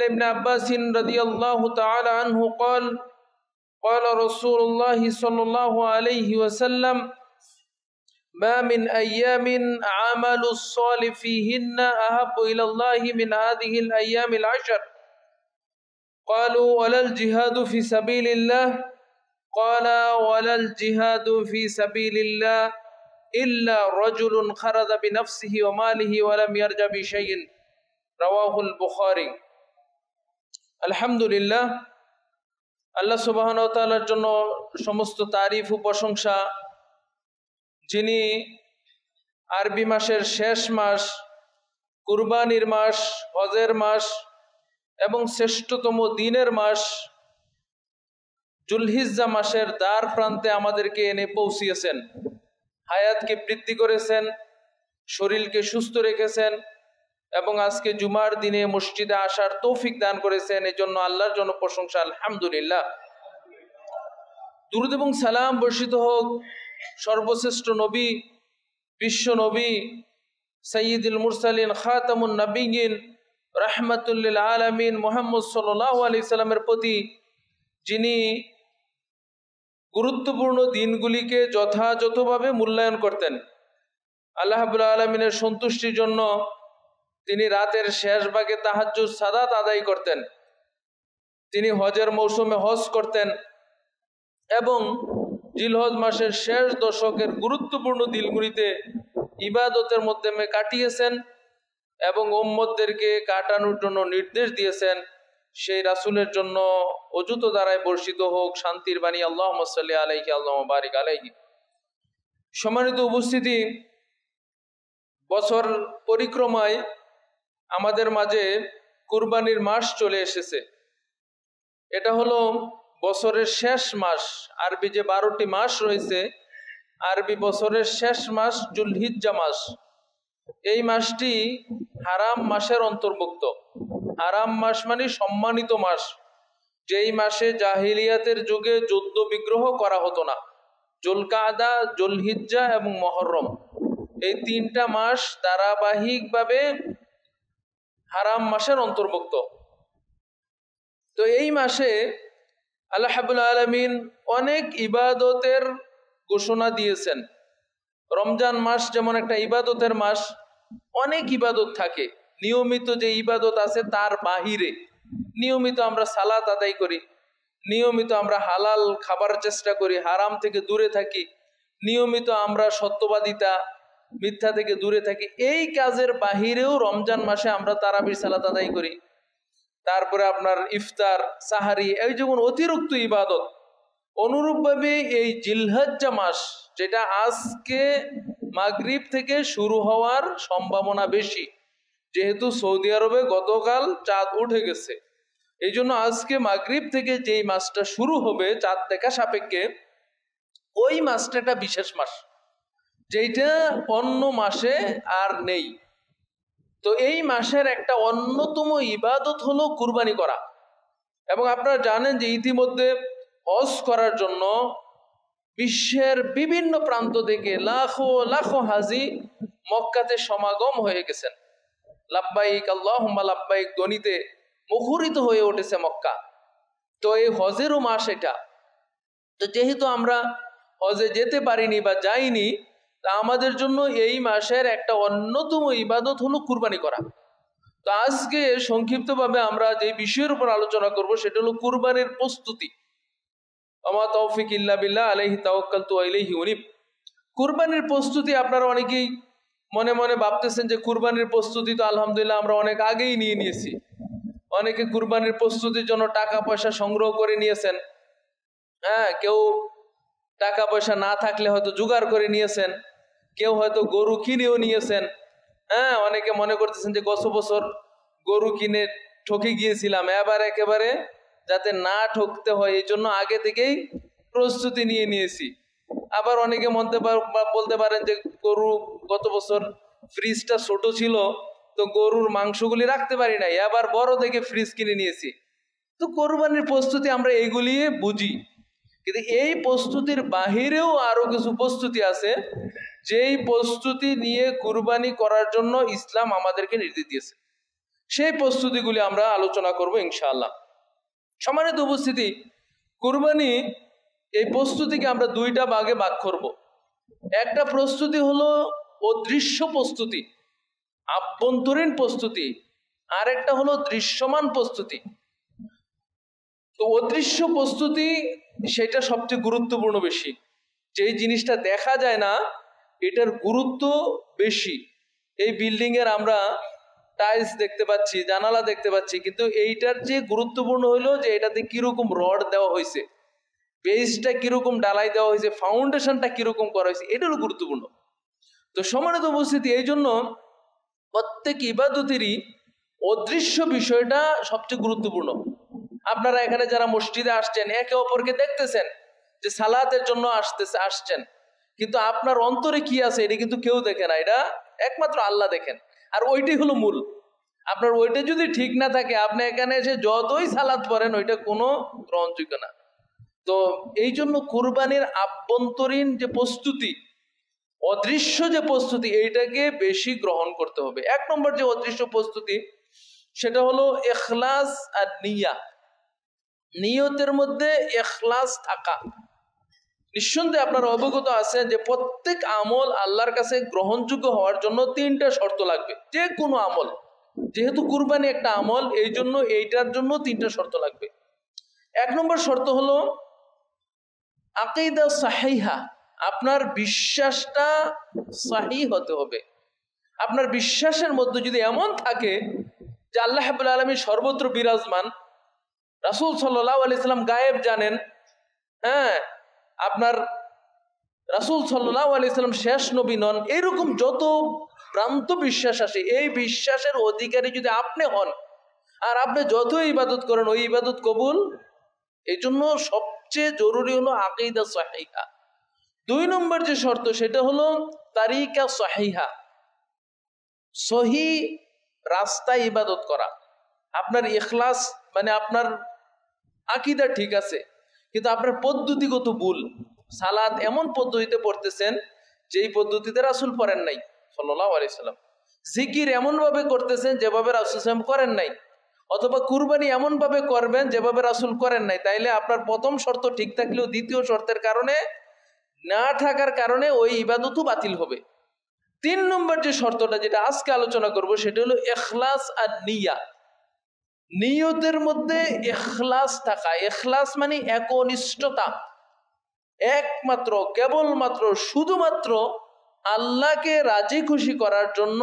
ابن عباس رضي الله تعالى عنه قال قال رسول الله صلى الله عليه وسلم ما من أيام عمل الصالح فيهن أحب إلى الله من هذه الأيام العشر قالوا ولا الجهاد في سبيل الله قال ولا الجهاد في سبيل الله إلا رجل خرج بنفسه وماله ولم يرجع بشيء رواه البخاري আলহামদুলিল্লাহ আল্লাহ সুবহানাহু ওয়া তাআলার জন্য সমস্ত তারিফ ও প্রশংসা যিনি আরবি মাসের শেষ মাস কুরবানির মাস হজের মাস এবং শ্রেষ্ঠতম দিনের মাস জুলহিজ্জা মাসের দ্বার প্রান্তে আমাদেরকে এনে পৌঁছিয়েছেন হায়াতকে বৃদ্ধি করেছেন শরীরকে সুস্থ রেখেছেন এবং আজকে জুমার দিনে মসজিদে আসার তৌফিক দান করেছেন এজন্য আল্লাহর জন্য প্রশংসা আলহামদুলিল্লাহ দুরূদ এবং সালাম বর্ষিত হোক সর্বশ্রেষ্ঠ নবী বিশ্ব নবী সাইয়্যিদুল মুরসালিন খাতামুন নবিয়্যিন রাহমাতুল লিল আলামিন মুহাম্মদ সাল্লাল্লাহু আলাইহি সাল্লামের প্রতি যিনি গুরুত্বপূর্ণ দিনগুলিকে যথাযথভাবে মূল্যায়ন করতেন আল্লাহ রাব্বুল আলামিনের সন্তুষ্টির জন্য তিনি রাতের শেষ ভাগে তাহাজ্জুদ সালাত আদায় করতেন তিনি হজের মৌসুমে হজ করতেন এবং জিলহজ মাসের শেষ দশকের গুরুত্বপূর্ণ দিনগুলিতে ইবাদতের মাধ্যমে কাটিয়েছেন এবং উম্মতদেরকে কাটানোর জন্য নির্দেশ দিয়েছেন সেই রাসূলের জন্য অযুত দ্বারায় বর্ষিত হোক শান্তির বাণী আল্লাহুম্মা সাল্লি আলাইহি আল্লাহুম্মা বারিক আলাইহি সম্মানিত উপস্থিতি বছর পরিক্রমায় আমাদের মাঝে কুরবানির মাস চলে এসেছে এটা হলো বছরের শেষ মাস আরবি যে 12টি মাস রয়েছে আরবি বছরের শেষ মাস জুলহিজ্জা মাস এই মাসটি হারাম মাসের অন্তর্ভুক্ত হারাম মাস মানে সম্মানিত মাস যেই মাসে জাহিলিয়াতের যুগে যুদ্ধ বিগ্রহ করা হতো না জুলকাদা জুলহিজ্জা এবং মুহররম এই তিনটা মাস ধারাবাহিকভাবে হারাম মাসের অন্তর্ভুক্ত তো এই মাসে আল্লাহ রাব্বুল আলামিন অনেক ইবাদতের ঘোষণা দিয়েছেন রমজান মাস যেমন একটা ইবাদতের মাস অনেক ইবাদত থাকে নিয়মিত যে ইবাদত আছে তার বাহিরে নিয়মিত আমরা সালাত আদায় করি নিয়মিত আমরা হালাল খাবার চেষ্টা করি হারাম থেকে দূরে থাকি নিয়মিত আমরা সত্যবাদিতা মিথ্যা থেকে দূরে থাকি এই কাজের বাহিরেও রমজান মাসে আমরা তারাবির সালাত আদায় করি তারপরে আপনার ইফতার সাহারি এই যেমন অতিরিক্ত ইবাদত অনুরূপভাবে এই জিলহজ্জা মাস যেটা আজকে মাগরিব থেকে শুরু হওয়ার সম্ভাবনা বেশি যেহেতু সৌদি আরবে গতকাল চাঁদ উঠে গেছে এই জন্য আজকে মাগরিব থেকে যেই মাসটা শুরু হবে চাঁদ দেখা সাপেক্ষে ওই মাসটা একটা বিশেষ মাস যেটা অন্য মাসে আর নেই তো এই মাসের একটা অন্যতম ইবাদত হলো কুরবানি করা এবং আপনারা জানেন যে ইতিমধ্যে হজ করার জন্য বিশ্বের বিভিন্ন প্রান্ত থেকে লাখো লাখো হাজি মক্কাতে সমাগম হয়ে গেছেন লাব্বাইক আল্লাহুম্মা লাব্বাইক ধ্বনিতে মুখরিত হয়ে উঠেছে মক্কা তো এই হজেরও মাস এটা তো যেহেতু আমরা হজে যেতে পারিনি বা যাইনি তা আমাদের জন্য এই মাসের একটা অন্যতম ইবাদত হলো কুরবানি করা তো আজকে সংক্ষিপ্তভাবে আমরা যে বিষয়ের উপর আলোচনা করব সেটা হলো কুরবানির প্রস্তুতি আমা তৌফিক ইল্লা বিল্লাহ আলাইহি তাওয়াক্কালতু ওয়া ইলাইহি উনীব কুরবানির প্রস্তুতি আপনারা অনেকেই মনে মনে ভাবতেছেন যে কুরবানির প্রস্তুতি তো আলহামদুলিল্লাহ আমরা অনেক আগেই নিয়ে নিয়েছি অনেকে কুরবানির প্রস্তুতির জন্য টাকা পয়সা সংগ্রহ করে নিয়েছেন হ্যাঁ কেউ টাকা পয়সা না থাকলে হয়তো জোগাড় করে নিয়েছেন কেউ হয়তো গরু কিনেও নিয়েছেন হ্যাঁ অনেকে মনে করতেছেন যে গত বছর গরু কিনে ঠকে গিয়েছিলাম এবার একেবারে যাতে না ঠকতে হয় এই জন্য আগে থেকেই প্রস্তুতি নিয়ে নিয়েছি আবার অনেকে বলতে পারেন যে গরু গত বছর ফ্রিজটা ছোট ছিল তো গরুর মাংসগুলি রাখতে পারি নাই আবার বড় দেখে ফ্রিজ কিনে নিয়েছি তো কুরবানির প্রস্তুতি আমরা এইগুলি বুঝি কিন্তু এই প্রস্তুতির বাহিরেও আরো কিছু প্রস্তুতি আছে যেই প্রস্তুতি নিয়ে কুরবানি করার জন্য ইসলাম আমাদেরকে নির্দেশ দিয়েছে সেই প্রস্তুতিগুলি আমরা আলোচনা করব ইনশাআল্লাহ। সম্মানিত উপস্থিতি, কুরবানি এই প্রস্তুতিকে আমরা দুইটা ভাগে ভাগ করব। একটা প্রস্তুতি হলো অদৃশ্য প্রস্তুতি, আভ্যন্তরীণ প্রস্তুতি, আর একটা হলো দৃশ্যমান প্রস্তুতি। তো অদৃশ্য প্রস্তুতি সেটা সবচেয়ে গুরুত্বপূর্ণ বেশি। যেই জিনিসটা দেখা যায় না এটার গুরুত্ব বেশি। এই বিল্ডিং এর আমরা টাইলস দেখতে পাচ্ছি, জানালা দেখতে পাচ্ছি, কিন্তু এইটার যে গুরুত্বপূর্ণ হইলো যে এটাতে কিরকম রড দেওয়া হয়েছে, বেসটা কিরকম ডালাই দেওয়া হয়েছে, ফাউন্ডেশনটা কিরকম করা হয়েছে, এটা হলো গুরুত্বপূর্ণ। তো সম্মানিত উপস্থিতি, এই জন্য প্রত্যেক ইবাদতেরই অদৃশ্য বিষয়টা সবচেয়ে গুরুত্বপূর্ণ। আপনারা এখানে যারা মসজিদে আসছেন একে অপরকে দেখতেছেন যে সালাতের জন্য আসছেন, কিন্তু আপনার অন্তরে কি আছে এটা কিন্তু কেউ দেখে না, এটা একমাত্র আল্লাহ দেখেন। আর ওইটাই হলো মূল। আপনার ওইটা যদি ঠিক না থাকে আপনি এখানে এসে যতই সালাত পড়েন ওইটা কোনো গ্রহণযোগ্য না। তো এই জন্য কুরবানির আভ্যন্তরীণ যে প্রস্তুতি, অদৃশ্য যে প্রস্তুতি, এইটাকে বেশি গ্রহণ করতে হবে। এক নম্বর যে অদৃশ্য প্রস্তুতি সেটা হলো ইখলাস আর নিয়া। নিয়তের মধ্যে ইখলাস থাকা। নিঃসন্দেহে আপনারা অবগত আছেন যে প্রত্যেক আমল আল্লাহর কাছে গ্রহণযোগ্য হওয়ার জন্য তিনটা শর্ত লাগবে। যে কোনো আমল, যেহেতু কুরবানি একটা আমল, এই জন্য এইটার জন্য তিনটা শর্ত লাগবে। এক নম্বর শর্ত হলো আকীদা সাহিহা। আপনার বিশ্বাসটা সাহি হতে হবে। আপনার বিশ্বাসের মধ্যে যদি এমন থাকে যে আল্লাহ রাব্বুল আলামিন সর্বত্র বিরাজমান, রাসূল সাল্লাল্লাহু আলাইহি সাল্লাম গায়েব জানেন, হ্যাঁ, আপনার রাসূল সাল্লাল্লাহু আলাইহি সাল্লাম শেষ নবী নন, এইরকম যত ভ্রান্ত বিশ্বাস আসে, এই বিশ্বাসের অধিকারী যদি আপনি হন আর আপনি যত ইবাদত করেন ওই ইবাদত কবুল। এই জন্য সবচেয়ে জরুরি হলো আকীদা সাহিহা। দুই নম্বর যে শর্ত সেটা হলো তারিকা সাহিহা, সহি রাস্তায় ইবাদত করা। আপনার ইখলাস মানে আপনার আকীদা ঠিক আছে কিন্তু আপনার পদ্ধতিগত ভুল। সালাত এমন পদ্ধতিতে পড়তেছেন যেই পদ্ধতিতে রাসূল পড়েন নাই সাল্লাল্লাহু আলাইহি সাল্লাম। জিকির এমন ভাবে করতেছেন যেভাবে রাসূল সাল্লাল্লাহু আলাইহি সাল্লাম করেন নাই, অথবা কুরবানি এমন ভাবে করবেন যেভাবে রাসূল করেন নাই। তাইলে আপনার প্রথম শর্ত ঠিক থাকলেও দ্বিতীয় শর্তের কারণে না থাকার কারণে ওই ইবাদতও বাতিল হবে। তিন নম্বর যে শর্তটা যেটা আজকে আলোচনা করব সেটা হলো ইখলাস আর নিয়া। নিয়তের মধ্যে ইখলাস থাকা। ইখলাস মানে একনিষ্ঠতা, একমাত্র কেবলমাত্র শুধুমাত্র আল্লাহকে রাজি খুশি করার জন্য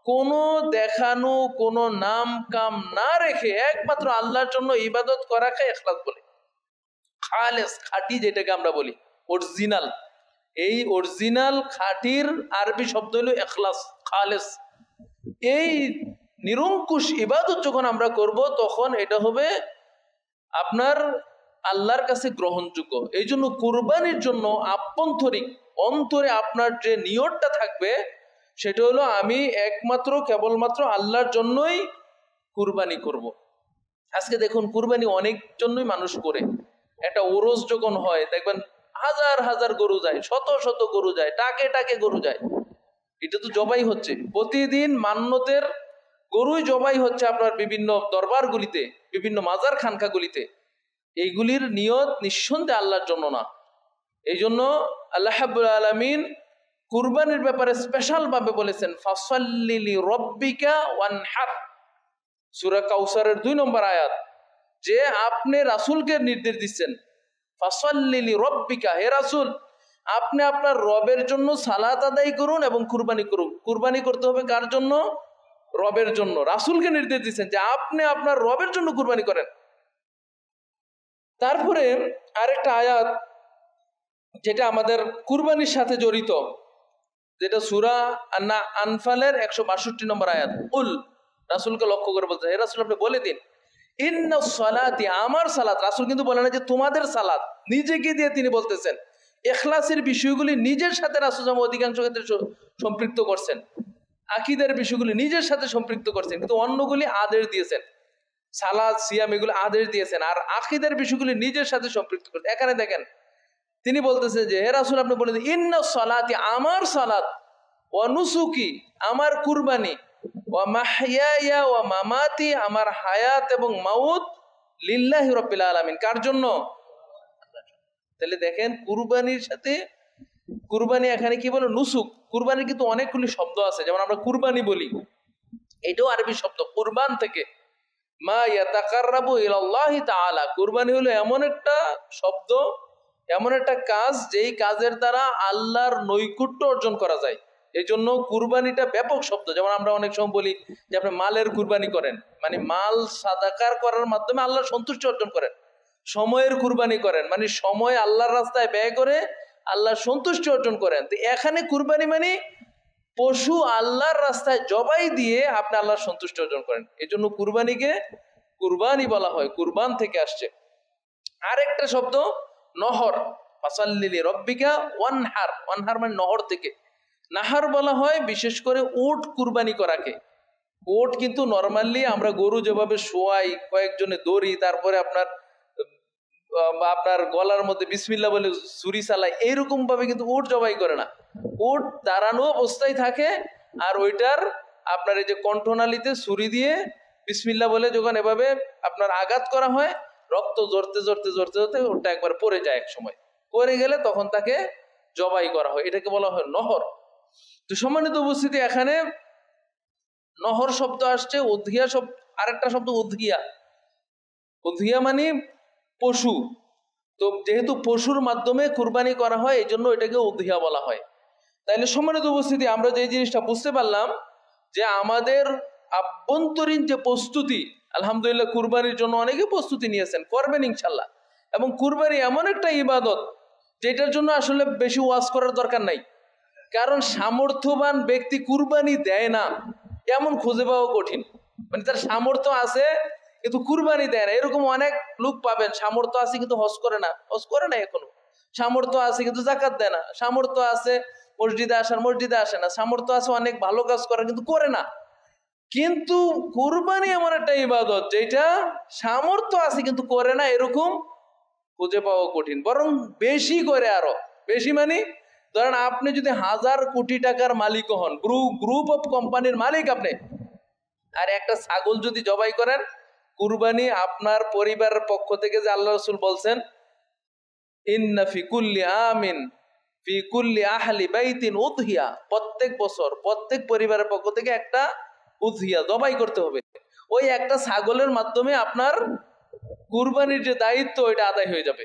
কোনো দেখানো কোনো নাম কাম না রেখে একমাত্র আল্লাহর জন্য ইবাদত করাকে ইখলাস বলে। খালেস, খাঁটি যেটাকে আমরা বলি অরিজিনাল, এই অরিজিনাল খাঁটির আরবি শব্দ হলো ইখলাস, খালেস। এই নিরঙ্কুশ ইবাদত যখন আমরা করব তখন এটা হবে আপনার আল্লাহর কাছে গ্রহণযোগ্য। এই জন্য কুরবানির জন্য আভ্যন্তরিক অন্তরে আপনার যে নিয়তটা থাকবে সেটা হলো আমি একমাত্র কেবলমাত্র আল্লাহর জন্যই কুরবানি করব। আজকে দেখুন কুরবানি অনেক জন্যই মানুষ করে। একটা ওরস যখন হয় দেখবেন হাজার হাজার গরু যায়, শত শত গরু যায়, টাকে টাকে গরু যায়। এটা তো জবাই হচ্ছে প্রতিদিন, মান্যতের গরুই জবাই হচ্ছে আপনার বিভিন্ন দরবারগুলিতে, বিভিন্ন মাজার খানকাগুলিতে। এইগুলির নিয়ত নিঃসন্দেহে আল্লাহর জন্য না। এই জন্য আল্লাহ রাব্বুল আলামিন কুরবানির ব্যাপারে স্পেশাল ভাবে বলেছেন ফাসাল্লি লিরাব্বিকা ওয়ানহার, সূরা কাউসারের 2 নম্বর আয়াত, যে আপনি রাসূলকে নির্দেশ দিচ্ছেন ফাসাল্লি লিরাব্বিকা, হে রাসূল আপনি আপনার রবের জন্য সালাত আদায় করুন এবং কুরবানি করুন। কুরবানি করতে হবে কার জন্য? রবের জন্য। রাসূলকে নির্দেশ দিচ্ছেন যে আপনি আপনার রবের জন্য কুরবানি করেন। তারপরে আরেকটা আয়াত যেটা আমাদের কুরবানির সাথে জড়িত, যেটা সূরা আনফালের 162 নম্বর আয়াত। কুল, রাসূলকে লক্ষ্য করে বলতে, হে রাসূল আপনি বলে দিন ইন্নাস সালাতি, আমার সালাত। রাসূল কিন্তু বলে না যে তোমাদের সালাত, নিজেকে দিয়ে তিনি বলতেছেন। ইখলাসের বিষয়গুলি নিজের সাথে রাসূল অধিকাংশ ক্ষেত্রে সম্পৃক্ত করছেন, আকীদার বিষয়গুলি নিজের সাথে সম্পৃক্ত করছেন, কিন্তু অন্যগুলি আদেশ দিয়েছেন, সালাত সিয়াম এগুলো আদেশ দিয়েছেন, আর আকীদার বিষয়গুলি নিজের সাথে সম্পৃক্ত করছেন। এখানে দেখেন তিনি বলতেছেন যে হে রাসূল আপনি বলে দিন ইন্নাস সালাতি, আমার সালাত, ওয়া নুসুকি, আমার কুরবানি, ওয়া মাহইয়ায়া ওয়া মামাতি, আমার হায়াত এবং মাউত লিল্লাহি রাব্বিল আলামিন। কার জন্য? তাহলে দেখেন কুরবানির সাথে, কুরবানি এখানে কি বলে? নুসুক। কুরবানির কিন্তু অনেকগুলি শব্দ আছে, যেমন আমরা কুরবানি বলি, এটাও আরবি শব্দ, কুরবান থেকে। মা ইয়াতাকাররাবু ইলাল্লাহি তাআলা, কুরবানি হলো এমন একটা শব্দ, এমন একটা কাজ, যেই কাজের দ্বারা আল্লাহর নৈকট্য অর্জন করা যায়। এই জন্য কুরবানিটা ব্যাপক শব্দ। যেমন আমরা অনেক সময় বলি যে আপনি মালের কুরবানি করেন, মানে মাল সাদাকার করার মাধ্যমে আল্লাহর সন্তুষ্টি অর্জন করেন। সময়ের কুরবানি করেন, মানে সময় আল্লাহর রাস্তায় ব্যয় করে আল্লাহর সন্তুষ্টি অর্জন করেন। তো এখানে কুরবানি মানে পশু আল্লাহর রাস্তায় জবাই দিয়ে আপনি আল্লাহর সন্তুষ্টি অর্জন করেন। এই জন্য কুরবানিকে কুরবানি বলা হয়, কুরবান থেকে আসছে। আরেকটা শব্দ নহর, ফাসাল্লি রব্বিকা ওয়ানহার, ওয়ানহার মানে নহর থেকে। নাহার বলা হয় বিশেষ করে উট কুরবানি করাকে। উট কিন্তু নরমালি আমরা গরু যেভাবে শোয়াই, কয়েকজনে দড়ি, তারপরে আপনার গলার মধ্যে বিসমিল্লাহ বলে ছুরি চালায়, এইরকম ভাবে কিন্তু উট জবাই করে না। উট দাঁড়ানো অবস্থায় থাকে, আর ওইটার আপনার এই যে কণ্ঠনালীতে ছুরি দিয়ে বিসমিল্লাহ বলে যখন এভাবে আপনার আঘাত করা হয়, রক্ত জড়তে জড়তে জড়তে জড়তে ওটা একবার পড়ে যায়, এক সময় পড়ে গেলে তখন তাকে জবাই করা হয়। এটাকে বলা হয় নহর। তো সম্মানিত উপস্থিতি, এখানে নহর শব্দ আসছে, উদ্হিয়া শব্দ, আরেকটা শব্দ উদ্হিয়া। উদ্হিয়া মানে পশু। তো যেহেতু পশুর মাধ্যমে কুরবানি করা হয়, এই জন্য এটাকে উদ্হিয়া বলা হয়। তাইলে সম্মানিত উপস্থিতি, আমরা যে জিনিসটা বুঝতে পারলাম যে আমাদের আভ্যন্তরীণ যে প্রস্তুতি, আলহামদুলিল্লাহ কুরবানির জন্য অনেকে প্রস্তুতি নিয়েছেন, করবেন ইনশাল্লাহ। এবং কুরবানি এমন একটা ইবাদত যেটার জন্য আসলে বেশি ওয়াজ করার দরকার নাই। কারণ সামর্থ্যবান ব্যক্তি কুরবানি দেয় না এমন খুঁজে পাওয়া কঠিন। মানে তার সামর্থ্য আছে কিন্তু কুরবানি দেয় না, এরকম অনেক লোক পাবেন। সামর্থ্য আছে কিন্তু হজ করে না, হজ করে না এখনো। সামর্থ্য আছে কিন্তু জাকাত দেয় না। সামর্থ্য আছে মসজিদে আসার, মসজিদে আসে না। সামর্থ্য আছে অনেক ভালো কাজ করার, কিন্তু করে না। কিন্তু কুরবানি এমন একটা ইবাদত যেটা সামর্থ্য আছে কিন্তু করে না, এরকম খুঁজে পাওয়া কঠিন। বরং বেশি করে, আরো বেশি। মানে ধরেন আপনি যদি 1000 কোটি টাকার মালিক হন, গ্রুপ অফ কোম্পানির মালিক আপনি, আর একটা ছাগল যদি জবাই করেন, কুরবানি আপনার পরিবারের পক্ষ থেকে, যে আল্লাহ রাসূল বলছেন ইন্না ফি কুল্লি আমিন ফি কুল্লি আহলি বাইতিন উযহিয়া, প্রত্যেক বছর প্রত্যেক পরিবারের পক্ষ থেকে একটা উযহিয়া জবাই করতে হবে। ওই একটা ছাগলের মাধ্যমে আপনার কুরবানির যে দায়িত্ব, ওইটা আদায় হয়ে যাবে।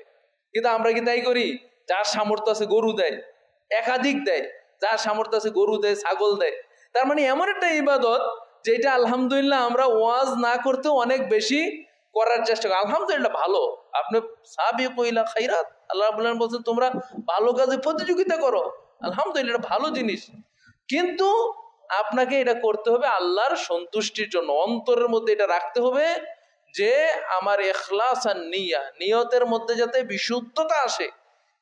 কিন্তু আমরা কি তাই করি? যার সামর্থ্য আছে গরু দেয়, একাধিক দেয়। যার সামর্থ্য আছে গরু দেয়, ছাগল দেয়। তার মানে এমন একটা ইবাদত যেটা আলহামদুলিল্লাহ আমরা ওয়াজ না করতে অনেক বেশি করার চেষ্টা করি। আলহামদুলিল্লাহ ভালো, আপনি সাবিকু ইলা খাইরাত, আল্লাহ রাব্বুল আলামিন বলেন তোমরা ভালো কাজে প্রতিযোগিতা করো। আলহামদুলিল্লাহ, এটা ভালো জিনিস। কিন্তু আপনাকে এটা করতে হবে আল্লাহর সন্তুষ্টির জন্য। অন্তরের মধ্যে এটা রাখতে হবে যে আমার ইখলাস আর নিয়া, নিয়তের মধ্যে যাতে বিশুদ্ধতা আসে,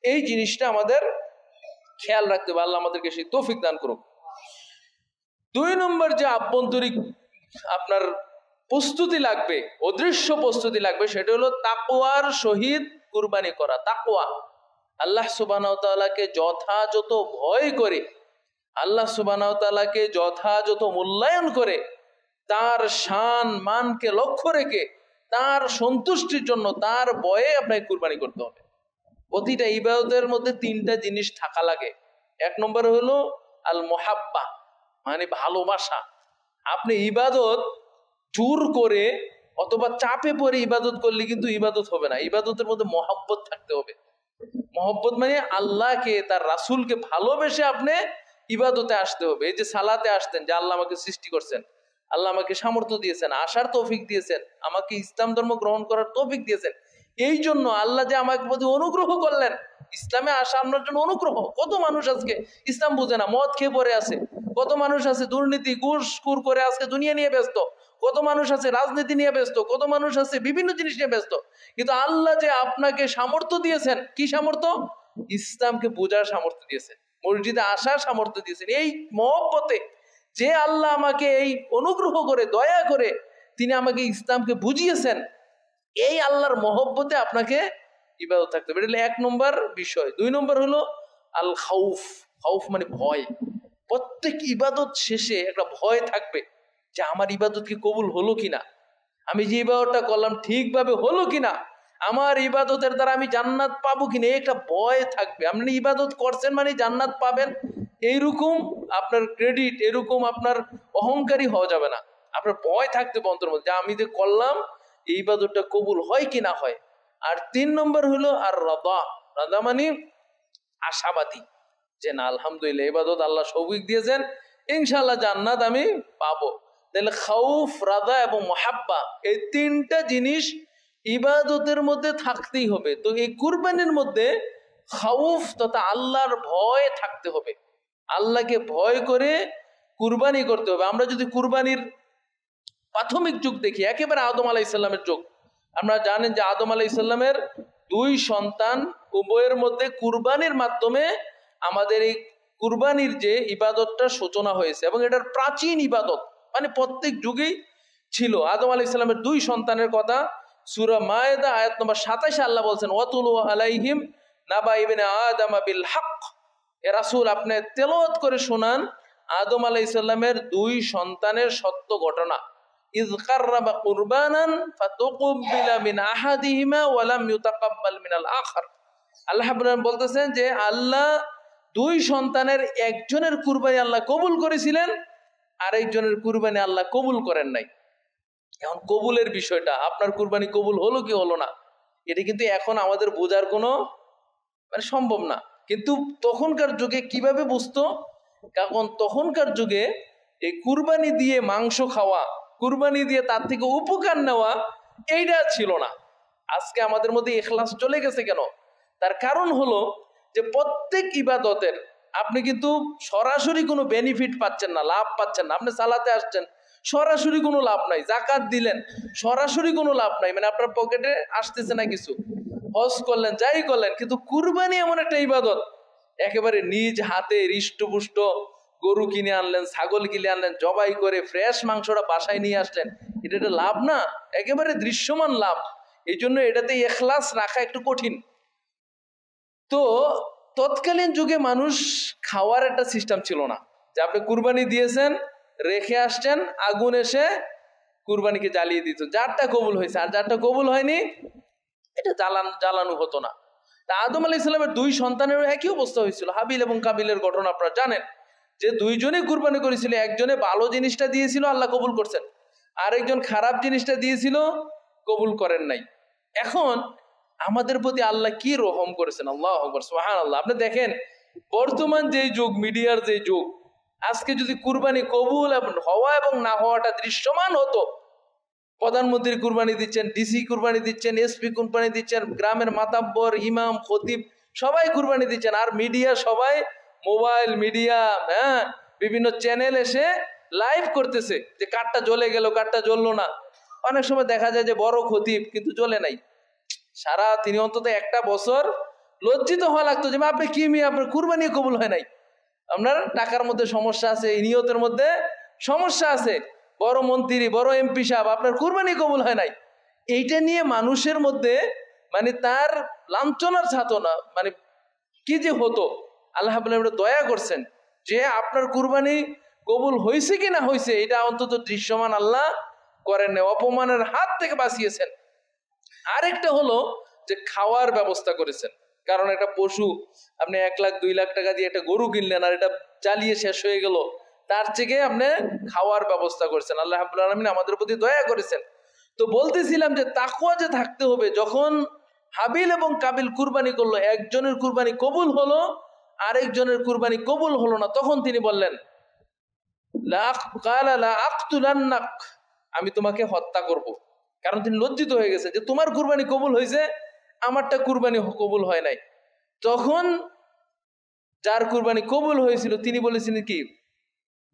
এই জিনিসটা আমাদের খেয়াল রাখতে হবে। আল্লাহ আমাদেরকে সেই তৌফিক দান করুক। 2 নম্বর যে আভ্যন্তরিক আপনার প্রস্তুতি লাগবে, অদৃশ্য প্রস্তুতি লাগবে, সেটা হলো তাকওয়ার সহিত কুরবানি করা। তাকওয়া, আল্লাহ সুবহানাহু ওয়া তাআলাকে যথাযথ ভয় করে, আল্লাহ সুবহানাহু ওয়া তাআলাকে যথাযথ মূল্যায়ন করে, তার শান মানকে লক্ষ্য রেখে, তার সন্তুষ্টির জন্য, তার ভয়ে আপনাকে কুরবানি করতে হবে। প্রতিটা ইবাদতের মধ্যে 3টা জিনিস থাকা লাগে। 1 নম্বর হলো আল মুহাব্বা, মানে ভালোবাসা। আপনি ইবাদত জোর করে অথবা চাপে পড়ে ইবাদত করলে কিন্তু ইবাদত হবে না। ইবাদতের মধ্যে মহব্বত থাকতে হবে। মহব্বত মানে আল্লাহকে, তার রাসূলকে ভালোবেসে আপনি ইবাদতে আসতে হবে। এই যে সালাতে আসতেন, যে আল্লাহ আমাকে সৃষ্টি করছেন, আল্লাহ আমাকে সামর্থ্য দিয়েছেন, আসার তৌফিক দিয়েছেন, আমাকে ইসলাম ধর্ম গ্রহণ করার তৌফিক দিয়েছেন। এই জন্য আল্লাহ যে আমাকে প্রতি অনুগ্রহ করলেন, ইসলামে আসা আপনার জন্য অনুগ্রহ। কত মানুষ আজকে ইসলাম বোঝে না, মদ খেয়ে পড়ে আছে। কত মানুষ আছে দুর্নীতি ঘুষ করে আজকে দুনিয়া নিয়ে ব্যস্ত। কত মানুষ আছে রাজনীতি নিয়ে ব্যস্ত। কত মানুষ আছে বিভিন্ন জিনিস নিয়ে ব্যস্ত। কিন্তু আল্লাহ যে আপনাকে সামর্থ্য দিয়েছেন, কি সামর্থ্য? ইসলামকে বোঝার সামর্থ্য দিয়েছেন, মসজিদে আসার সামর্থ্য দিয়েছেন। এই মহব্বতে যে আল্লাহ আমাকে এই অনুগ্রহ করে, দয়া করে তিনি আমাকে ইসলামকে বুঝিয়েছেন, এই আল্লাহর মহব্বতে আপনাকে ইবাদত থাকতে হবে। এটা 1 নম্বর বিষয়। 2 নম্বর হলো আল খাউফ। খাউফ মানে ভয়। প্রত্যেক ইবাদত শেষে একটা ভয় থাকবে। যে আমার ইবাদত কি কবুল হলো কিনা, আমি যে ইবাদতটা করলাম ঠিকভাবে হলো কিনা, আমার ইবাদতের দ্বারা আমি জান্নাত পাবো কিনা, একটা ভয় থাকবে। আপনি ইবাদত করছেন মানে জান্নাত পাবেন এইরকম আপনার ক্রেডিট, এরকম আপনার অহংকারী হওয়া যাবে না। আপনার ভয় থাকতে অন্তর মধ্যে যে আমি যে করলাম এই ইবাদতটা কবুল হয় কি না হয়। আর 3 নম্বর হলো আর রাদা। রাদা মানে আশাবাদী, যে না আলহামদুলিল্লাহ ইবাদত আল্লাহ সৌভিক দিয়েছেন, ইনশাআল্লাহ জান্নাত আমি পাবো। তাহলে খাউফ, রাদা এবং মুহাব্বা এই 3টা জিনিস ইবাদতের মধ্যে থাকতেই হবে। তো এই কুরবানির মধ্যে খাউফ তথা আল্লাহর ভয় থাকতে হবে, আল্লাহকে ভয় করে কুরবানি করতে হবে। আমরা যদি কুরবানির প্রাথমিক যুগ দেখি, একেবারে আদম আলাইহিসসালামের যুগ, আমরা জানেন যে আদম আলাইহিসসালামের 2 সন্তান, উভয়ের মধ্যে কুরবানির মাধ্যমে আমাদের এই কুরবানির যে ইবাদতটা সূচনা হয়েছে, এবং এটার প্রাচীন ইবাদত মানে প্রত্যেক যুগেই ছিল। আদম আলাইহিসসালামের 2 সন্তানের কথা সূরা মায়েদা আয়াত নম্বর 27 আল্লাহ বলছেন, ওয়াতুলু আলাইহিম নাবা ইবনে আদম বিল হক। এ রাসূল আপনি তেলাওয়াত করে শোনান আদম আলাইহিসসালামের 2 সন্তানের সত্য ঘটনা। ইয কাররাবা কুরবানান ফাতুকবিলা মিন আহাদিহিমা ওয়া লাম ইউতাকাব্বাল মিনাল আখার। আল্লাহ রাব্বুল আলামিন বলতেছেন যে আল্লাহ 2 সন্তানের একজনের কুরবানি আল্লাহ কবুল করেছিলেন, আরেকজনের কুরবানি আল্লাহ কবুল করেন নাই। এখন কবুলের বিষয়টা, আপনার কুরবানি কবুল হলো কি হলো না, এটা কিন্তু এখন আমাদের বোঝার কোনো মানে সম্ভব না। কিন্তু তখনকার যুগে কিভাবে বুঝতো, কারণ তখনকার যুগে এই কুরবানি দিয়ে মাংস খাওয়া, কুরবানি দিয়ে তার থেকে উপকার নেওয়া, এইটা ছিল না। আজকে আমাদের মধ্যে ইখলাস চলে গেছে কেন? তার কারণ হলো যে প্রত্যেক ইবাদতের আপনি কিন্তু সরাসরি কোনো বেনিফিট পাচ্ছেন না, লাভ পাচ্ছেন না। আপনি সালাতে আসছেন, সরাসরি কোনো লাভ নাই। জাকাত দিলেন, সরাসরি কোনো লাভ নাই, মানে আপনার পকেটে আসতেছে না কিছু। হজ করলেন, যাই করলেন, কিন্তু কুরবানি এমন একটা ইবাদত, একেবারে নিজ হাতে হৃষ্টপুষ্ট গরু কিনে আনলেন, ছাগল কিনে আনলেন, জবাই করে ফ্রেশ মাংসটা বাসায় নিয়ে আসলেন, এটা লাভ না, একেবারে দৃশ্যমান লাভ। এই জন্য এটাতে ইখলাস রাখা একটু কঠিন। তো তৎকালীন যুগে মানুষ খাওয়ার একটা সিস্টেম ছিল না, যে আপনি কুরবানি দিয়েছেন, রেখে আসছেন, আগুন এসে কুরবানিকে জ্বালিয়ে দিত। যারটা কবুল হয়েছে, আর যারটা কবুল হয়নি এটা জ্বালানো হতো না। তা আদম আলাইহিস সালামের 2 সন্তানেরও একই অবস্থা হয়েছিল। হাবিল এবং কাবিলের ঘটনা আপনারা জানেন, যে 2 জনই কুরবানি করেছিল। একজনে ভালো জিনিসটা দিয়েছিল, আল্লাহ কবুল করছেন, আরেকজন খারাপ জিনিসটা দিয়েছিল, কবুল করেন নাই। এখন আমাদের প্রতি আল্লাহ কি রহম করেছেন, আল্লাহু আকবার, সুবহানাল্লাহ। আপনি দেখেন বর্তমান যে যুগ, মিডিয়ার যে যুগ, আজকে যদি কুরবানি কবুল হওয়া এবং না হওয়াটা দৃশ্যমান হতো, প্রধানমন্ত্রী কুরবানি দিচ্ছেন, ডিসি কুরবানি দিচ্ছেন, এসপি কুরবানি দিচ্ছেন, গ্রামের মাতাব্বর, ইমাম, খতিব সবাই কুরবানি দিচ্ছেন, আর মিডিয়া সবাই মোবাইল মিডিয়া, হ্যাঁ, বিভিন্ন চ্যানেল এসে লাইভ করতেছে যে কারটা জ্বলে গেল, কারটা জ্বললো না। অনেক সময় দেখা যায় যে বড় খতিব কিন্তু জ্বলে নাই। সারা তিনি অন্তত একটা বছর লজ্জিত হওয়া লাগতো যে আপনি কি মিয়া, আপনার কুরবানি কবুল হয় নাই, আপনার টাকার মধ্যে সমস্যা আছে, নিয়তের মধ্যে সমস্যা আছে, বড় মন্ত্রী, বড় এমপি সাহেব, আপনার কুরবানি কবুল হয় নাই। এইটা নিয়ে মানুষের মধ্যে মানে তার লাঞ্ছনার ছাতনা, মানে কি যে হতো। আল্লাহ রাব্বুল দয়া করছেন যে আপনার কুরবানি কবুল হয়েছে কি না হয়েছে এটা অন্তত দৃশ্যমান আল্লাহ করেন না, অপমানের হাত থেকে বাঁচিয়েছেন। আরেকটা হলো যে খাওয়ার ব্যবস্থা করেছেন। কারণ একটা পশু আপনি 1 লাখ 2 লাখ টাকা দিয়ে একটা গরু কিনলেন, আর এটা জ্বালিয়ে শেষ হয়ে গেল, তার থেকে আপনি খাওয়ার ব্যবস্থা করেছেন। আল্লাহ রাব্বুল আলামিন আমাদের প্রতি দয়া করেছেন। তো বলতেছিলাম যে তাকওয়া যে থাকতে হবে। যখন হাবিল এবং কাবিল কুরবানি করলো, একজনের কুরবানি কবুল হলো, আরেকজনের কুরবানি কবুল হলো না, তখন তিনি বললেন আমি তোমাকে হত্যা করব। কারণ তিনি লজ্জিত হয়ে গেছে যে তোমার কুরবানি কবুল হয়েছে, আমারটা কুরবানি কবুল হয় নাই। তখন যার কুরবানি কবুল হয়েছিল তিনি বলেছিলেন কি,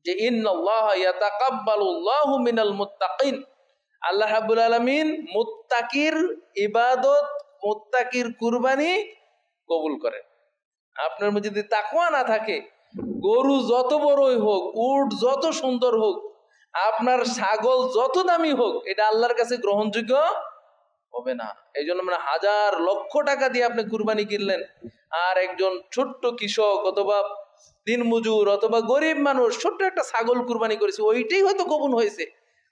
যে ইন্নাল্লাহা ইয়াতাকাব্বালুল্লাহু মিনাল মুত্তাকিন, আল্লাহ রাব্বুল আলামিন মুত্তাকির ইবাদত, মুত্তাকির কুরবানি কবুল করেন। আপনার মধ্যে যদি তাকওয়া না থাকে, গরু যত বড়ই হোক, উট যত সুন্দর হোক, আপনার ছাগল যত দামি হোক, এটা আল্লাহর কাছে গ্রহণযোগ্য হবে না। এই জন্য মানে হাজার লক্ষ টাকা দিয়ে আপনি কুরবানি কিনলেন, আর একজন ছোট্ট কৃষক অথবা দিনমজুর অথবা গরিব মানুষ ছোট্ট একটা ছাগল কুরবানি করেছে, ওইটাই হয়তো কবুল হয়েছে,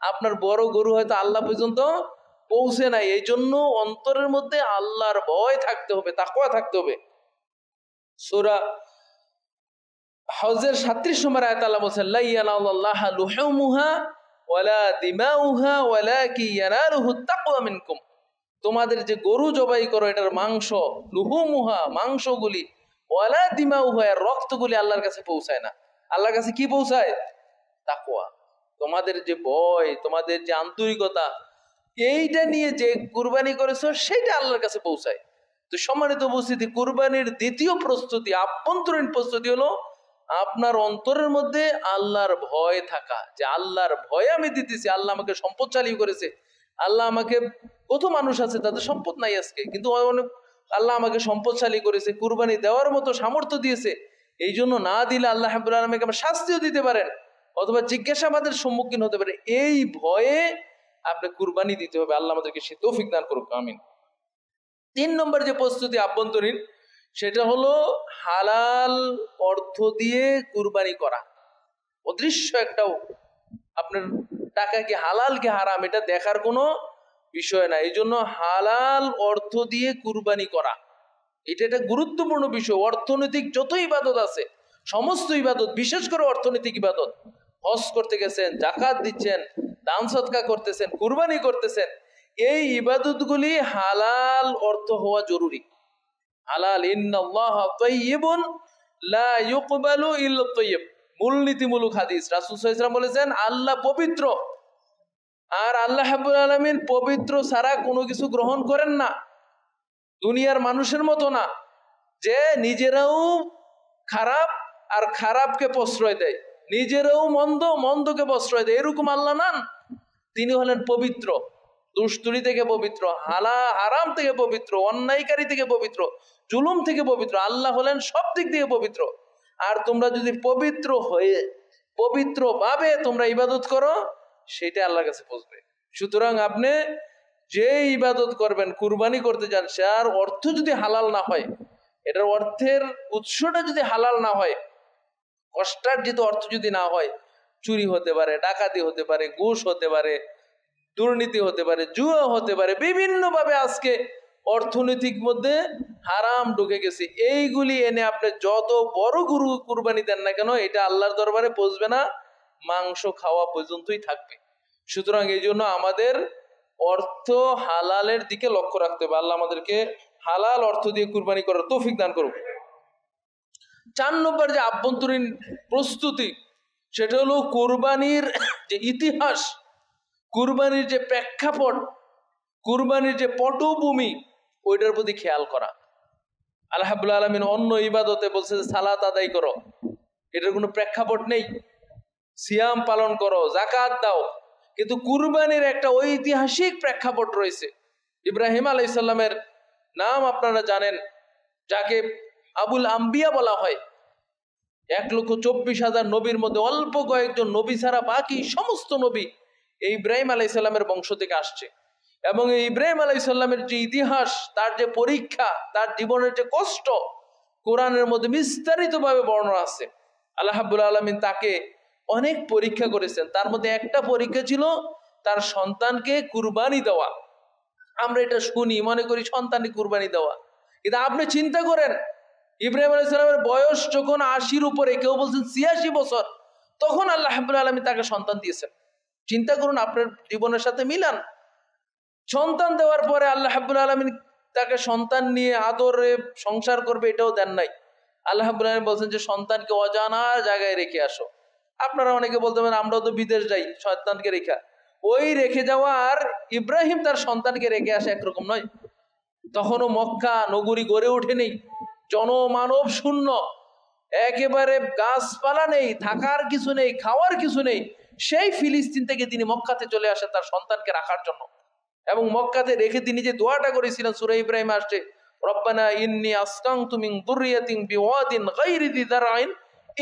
আপনার বড় গরু হয়তো আল্লাহ পর্যন্ত পৌঁছে নাই। এই জন্য অন্তরের মধ্যে আল্লাহর ভয় থাকতে হবে, তাকওয়া থাকতে হবে। সূরা হজের 37 নম্বর আয়াত আল্লাহ বলেছেন, লা ইয়ানালুল্লাহা লুহুমুহা ওয়ালা দিমাউহা ওয়ালাকি ইয়ানালুহুত তাকওয়া মিনকুম। তোমাদের যে গরু জবাই করো এটার মাংস, লুহুমুহা মাংসগুলি, ওয়ালা দিমাউহা এর রক্তগুলি আল্লাহর কাছে পৌঁছায় না। আল্লাহর কাছে কি পৌঁছায়? তাকওয়া। তোমাদের যে ভয়, তোমাদের যে আন্তরিকতা, এইটা নিয়ে যে কুরবানি করেছো সেটা আল্লাহর কাছে পৌঁছায়। তো সম্মানিত উপস্থিতি, কুরবানির দ্বিতীয় প্রস্তুতি, আভ্যন্তরীণ প্রস্তুতি হলো আপনার অন্তরের মধ্যে আল্লাহর ভয় থাকা, যে আল্লাহর ভয় আমি দিতেছি। আল্লাহ আমাকে সম্পদশালী করেছে, আল্লাহ আমাকে, কত মানুষ আছে তাদের সম্পদ নাই আজকে, কিন্তু আল্লাহ আমাকে সম্পদশালী করেছে, কুরবানি দেওয়ার মতো সামর্থ্য দিয়েছে। এই জন্য না দিলে আল্লাহ রাব্বুল আলামিন আমাকে শাস্তিও দিতে পারেন, অথবা জিজ্ঞাসাবাদের সম্মুখীন হতে পারে। এই ভয়ে আপনি কুরবানি দিতে হবে। আল্লাহ আমাদেরকে সে তৌফিক দান করুক, আমিন। 3 নম্বর যে প্রস্তুতি আভ্যন্তরীণ, সেটা হলো হালাল অর্থ দিয়ে কুরবানি করা। অদৃশ্য একটাও আপনার টাকা কি হালাল কি হারাম এটা দেখার কোনো বিষয় না। এই জন্য হালাল অর্থ দিয়ে কুরবানি করা, এটা একটা গুরুত্বপূর্ণ বিষয়। অর্থনৈতিক যত ইবাদত আছে, সমস্ত ইবাদত, বিশেষ করে অর্থনৈতিক ইবাদত, হজ করতে গেছেন, যাকাত দিচ্ছেন, দান সদকা করতেছেন, কুরবানি করতেছেন, এই ইবাদতগুলি হালাল অর্থ হওয়া জরুরি। হালাল, ইন্নাল্লাহা তাইয়্যিবুন লা ইউকবালু ইল্লা তাইয়্যিব, মূলনীতিমূলক হাদিস। রাসূল সাল্লাল্লাহু আলাইহি ওয়াসাল্লাম বলেছেন আল্লাহ পবিত্র, আর আল্লাহ রাব্বুল আলামিন পবিত্র ছাড়া কোনো কিছু গ্রহণ করেন না। দুনিয়ার মানুষের মতো না যে নিজেরাও খারাপ আর খারাপকে প্রশ্রয় দেয়, নিজেরাও মন্দ, মন্দকে প্রশ্রয় দেয়, এরকম আল্লাহ নান। তিনি হলেন পবিত্র, দুষ্টুরি থেকে পবিত্র, হারাম থেকে পবিত্র, অন্যায়কারী থেকে পবিত্র, জুলুম থেকে পবিত্র। আল্লাহ হলেন সব দিক থেকে পবিত্র। আর তোমরা যদি পবিত্র হয়ে পবিত্র ভাবে তোমরা ইবাদত করো, সেটা আল্লাহর কাছে পৌঁছবে। সুতরাং আপনি যে ইবাদত করবেন, কুরবানি করতে যান, তার অর্থ যদি হালাল না হয়, এটার অর্থের উৎসটা যদি হালাল না হয়, কষ্টার্জিত অর্থ যদি না হয়, চুরি হতে পারে, ডাকাতি হতে পারে, ঘুষ হতে পারে, দুর্নীতি হতে পারে, জুয়া হতে পারে, বিভিন্ন ভাবে আজকে অর্থনৈতিক মধ্যে হারাম ঢুকে গেছে। এইগুলি এনে আপনি যত বড় গরু কুরবানি দেন না কেন, এটা আল্লাহর দরবারে পৌঁছবে না, মাংস খাওয়া পর্যন্তই থাকবে। সুতরাং এই জন্য আমাদের অর্থ হালালের দিকে লক্ষ্য রাখতে হবে। আল্লাহ আমাদেরকে হালাল অর্থ দিয়ে কুরবানি করার তৌফিক দান করুক। 4 নম্বর যে আভ্যন্তরীণ প্রস্তুতি, সেটা হলো কুরবানির যে ইতিহাস, কুরবানির যে প্রেক্ষাপট, কুরবানির যে পটভূমি, ওইটার প্রতি খেয়াল করা। আল্লাহ রাব্বুল আলামিন অন্য ইবাদতে বলছে যে সালাত আদায় করো, এটার কোনো প্রেক্ষাপট নেই। সিয়াম পালন করো, যাকাত দাও, কিন্তু কুরবানির একটা ঐতিহাসিক প্রেক্ষাপট রয়েছে। ইব্রাহিম আলাইহিস সালামের নাম আপনারা জানেন, যাকে আবুল আম্বিয়া বলা হয়। 1,24,000 নবীর মধ্যে অল্প কয়েকজন নবী ছাড়া বাকি সমস্ত নবী এই ইব্রাহিম আলাইহিস সালামের বংশ থেকে আসছে। এবং এই ইব্রাহিম আলাইহিস সালামের যে ইতিহাস, তার যে পরীক্ষা, তার জীবনের যে কষ্ট, কোরআনের মধ্যে বিস্তারিতভাবে বর্ণনা আছে। আল্লাহ রাব্বুল আলামিন তাকে অনেক পরীক্ষা করেছেন। তার মধ্যে একটা পরীক্ষা ছিল তার সন্তানকে কুরবানি দেওয়া। আমরা এটা শুনি, মনে করি সন্তানকে কুরবানি দেওয়া, কিন্তু আপনি চিন্তা করেন ইব্রাহিম আলাইহিস সালামের বয়স যখন 80-র উপরে, কেউ বলছেন 86 বছর, তখন আল্লাহ রাব্বুল আলামিন তাকে সন্তান দিয়েছেন। চিন্তা করুন, আপনার জীবনের সাথে মিলান। সন্তান দেওয়ার পরে আল্লাহ রাব্বুল আলামিন তাকে সন্তান নিয়ে আদরে সংসার করবে, এটাও দেন নাই। আল্লাহ রাব্বুল আলামিন বলছেন যে সন্তানকে অজানা জায়গায় রেখে আসো। আপনারা অনেকে বলতে পারেন আমরাও তো বিদেশ যাই, সন্তানকে রেখা, ওই রেখে যাওয়া আর ইব্রাহিম তার সন্তানকে রেখে আসা একরকম নয়। তখনও মক্কা নগরী গড়ে ওঠেনি, জনমানব শূন্য, একেবারে গাছপালা নেই, থাকার কিছু নেই, খাওয়ার কিছু নেই। সেই ফিলিস্তিন থেকে তিনি মক্কাতে চলে আসেন তার সন্তানকে রাখার জন্য। এবং মক্কাতে রেখে তিনি যে দোয়াটা করেছিলেন, সূরা ইব্রাহিম আসছে, রব্বানা ইন্নী আসকানতু মিন যুররিয়াতিন বিওয়াদিন গায়রি যি যারআইন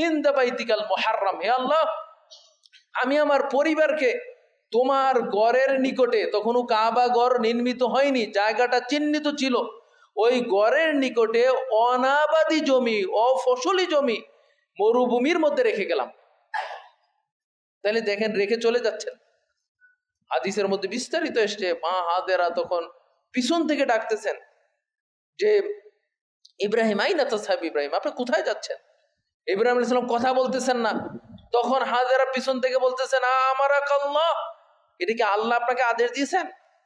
ইনদা বাইতিকাল মুহাররাম। হে আল্লাহ, আমি আমার পরিবারকে তোমার গড়ের নিকটে, তখনও কাবা গড় নির্মিত হয়নি, জায়গাটা চিহ্নিত ছিল, ওই গড়ের নিকটে অনাবাদি জমি, অফসলি জমি, মরুভূমির মধ্যে রেখে গেলাম। তাহলে দেখেন রেখে চলে যাচ্ছেন। হাদিসের মধ্যে বিস্তারিত এসছে, মা হাজেরা তখন পিছন থেকে ডাকতেছেন যে ইব্রাহিম, আইনা তাসহাব ইব্রাহিম, আপনি কোথায় যাচ্ছেন? ইব্রাহিম আলাইহিস সালাম কথা বলতেছেন না। তখন হাজেরা পিছন থেকে বলতেছেন, আমারাকাল্লাহ, এটা কি আল্লাহ আপনাকে আদেশ দিয়েছেন?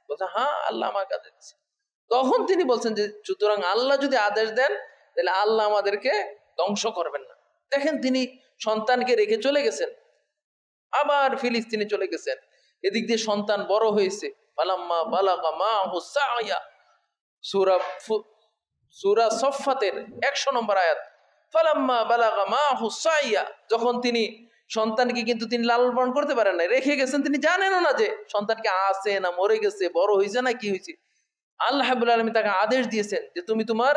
বলছে, হ্যাঁ, আল্লাহ আমাকে আদেশ দিয়েছেন। তখন তিনি বলছেন যে সুতরাং আল্লাহ যদি আদেশ দেন তাহলে আল্লাহ আমাদেরকে ধ্বংস করবেন না। দেখেন তিনি সন্তানকে রেখে চলে গেছেন, আবার ফিলিস্তিনে চলে গেছেন। এদিক দিয়ে সন্তান বড় হয়েছে। ফালাম্মা বালাগা মাহু সায়া, সূরা সফফাতের 100 নম্বর আয়াত। ফালাম্মা বালাগা মাহু সায়া, যখন তিনি সন্তানকে কিন্তু তিনি লালন পালন করতে পারেন না, রেখে গেছেন। তিনি জানেন না যে সন্তানকে আছে না মরে গেছে, বড় হয়েছে না কি হয়েছে। আল্লাহ রাব্বুল আলামিন তাকে আদেশ দিয়েছেন যে তুমি তোমার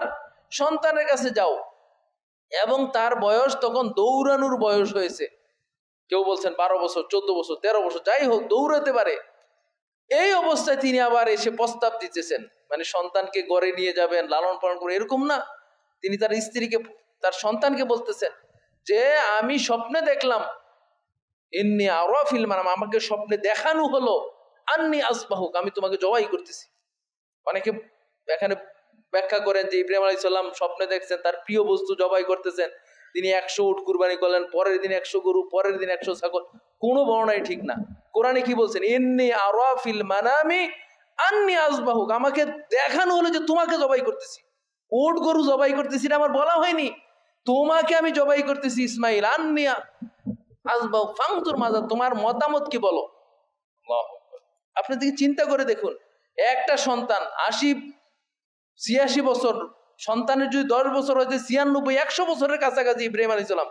সন্তানের কাছে যাও। এবং তার বয়স তখন দৌড়ানোর বয়স হয়েছে। কেউ বলছেন 12 বছর, 14 বছর, 13 বছর, যাই হোক, দৌড়াতে পারে। এই অবস্থায় তিনি আবার এসে প্রস্তাব দিতেছেন, মানে সন্তানকে গড়ে নিয়ে যাবেন, লালন পালন করে, এরকম না। তিনি তার স্ত্রীকে, তার সন্তানকে বলতেছেন যে আমি স্বপ্নে দেখলাম, ইন্নী আরা ফিল মানাম, আমাকে স্বপ্নে দেখানো হলো, আন্নী আসবাহুক, আমি তোমাকে জবাই করতেছি। অনেকে এখানে ব্যাখ্যা করেন যে ইব্রাহিম আলাইহিস সালাম স্বপ্নে দেখছেন তার প্রিয় বস্তু জবাই করতেছেন। তিনি 100 উট কুরবানি করলেন, পরের দিন 100 গরু, পরের দিন 100 ছাগল। কোনো বর্ণনাই ঠিক না। কোরআনে কি বলছেন? ইন্নী আরা ফিল মানামি আন্নী আসবাহুক, আমাকে দেখানো হলো যে তোমাকে জবাই করতেছি। উট গরু জবাই করতেছি না, আমার বলা হয়নি, তোমাকে আমি জবাই করতেছি ইসমাইল। আন্নী আসবাহুক ফাংতুর মাজা, তোমার মতামত কি বলো। আপনি দিকে চিন্তা করে দেখুন, একটা সন্তান 80-86 বছর, সন্তানের যদি 10 বছর হয়েছে 96-100 বছরের কাছাকাছি ইব্রাহিম আলাইহিস সালাম,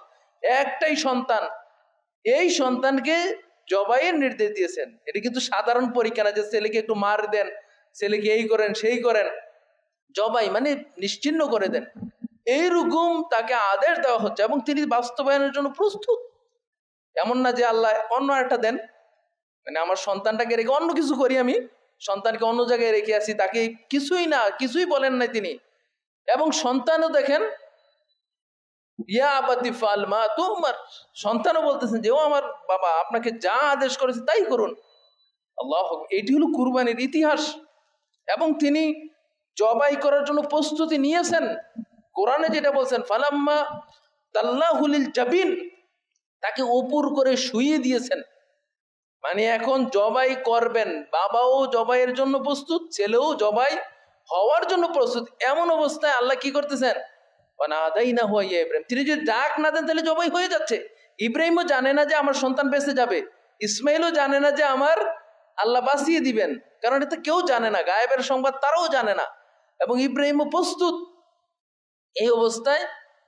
একটাই সন্তান, এই সন্তানকে জবাইয়ের নির্দেশ দিয়েছেন। এটা কিন্তু সাধারণ পরীক্ষা না যে ছেলেকে একটু মার দেন, ছেলেকে এই করেন সেই করেন, জবাই মানে নিশ্চিহ্ন করে দেন, এইরকম তাকে আদেশ দেওয়া হচ্ছে এবং তিনি বাস্তবায়নের জন্য প্রস্তুত। এমন না যে আল্লাহ অন্য একটা দেন, মানে আমার সন্তানটাকে রেখে অন্য কিছু করি, আমি সন্তানকে অন্য জায়গায় রেখে আসি, তাকে কিছুই না, কিছুই বলেন নাই তিনি। এবং সন্তানও দেখেন, ইয়া আবাতি ফাল মা তুমার, সন্তানও বলতেছেন যে ও আমার বাবা, আপনাকে যা আদেশ করেছে তাই করুন। আল্লাহ, এটি হলো কুরবানির ইতিহাস। এবং তিনি জবাই করার জন্য প্রস্তুতি নিয়েছেন। কোরআনে যেটা বলছেন, ফালাম্মা তাল্লাহু লিল জাবিন, তাকে উপর করে শুইয়ে দিয়েছেন। মানে এখন জবাই করবেন, বাবাও জবাইয়ের জন্য প্রস্তুত, ছেলেও জবাই হওয়ার জন্য প্রস্তুত। এমন অবস্থায় আল্লাহ কি করতেছেন? ইব্রাহিম, তিনি যদি ডাক না দেন তাহলে জবাই হয়ে যাচ্ছে। ইব্রাহিমও জানে না যে আমার সন্তান বেঁচে যাবে, ইসমাইলও জানে না যে আমার আল্লাহ বাঁচিয়ে দিবেন, কারণ এটা কেউ জানে না, গায়েবের সংবাদ তারাও জানে না। এবং ইব্রাহিমও প্রস্তুত। এই অবস্থায়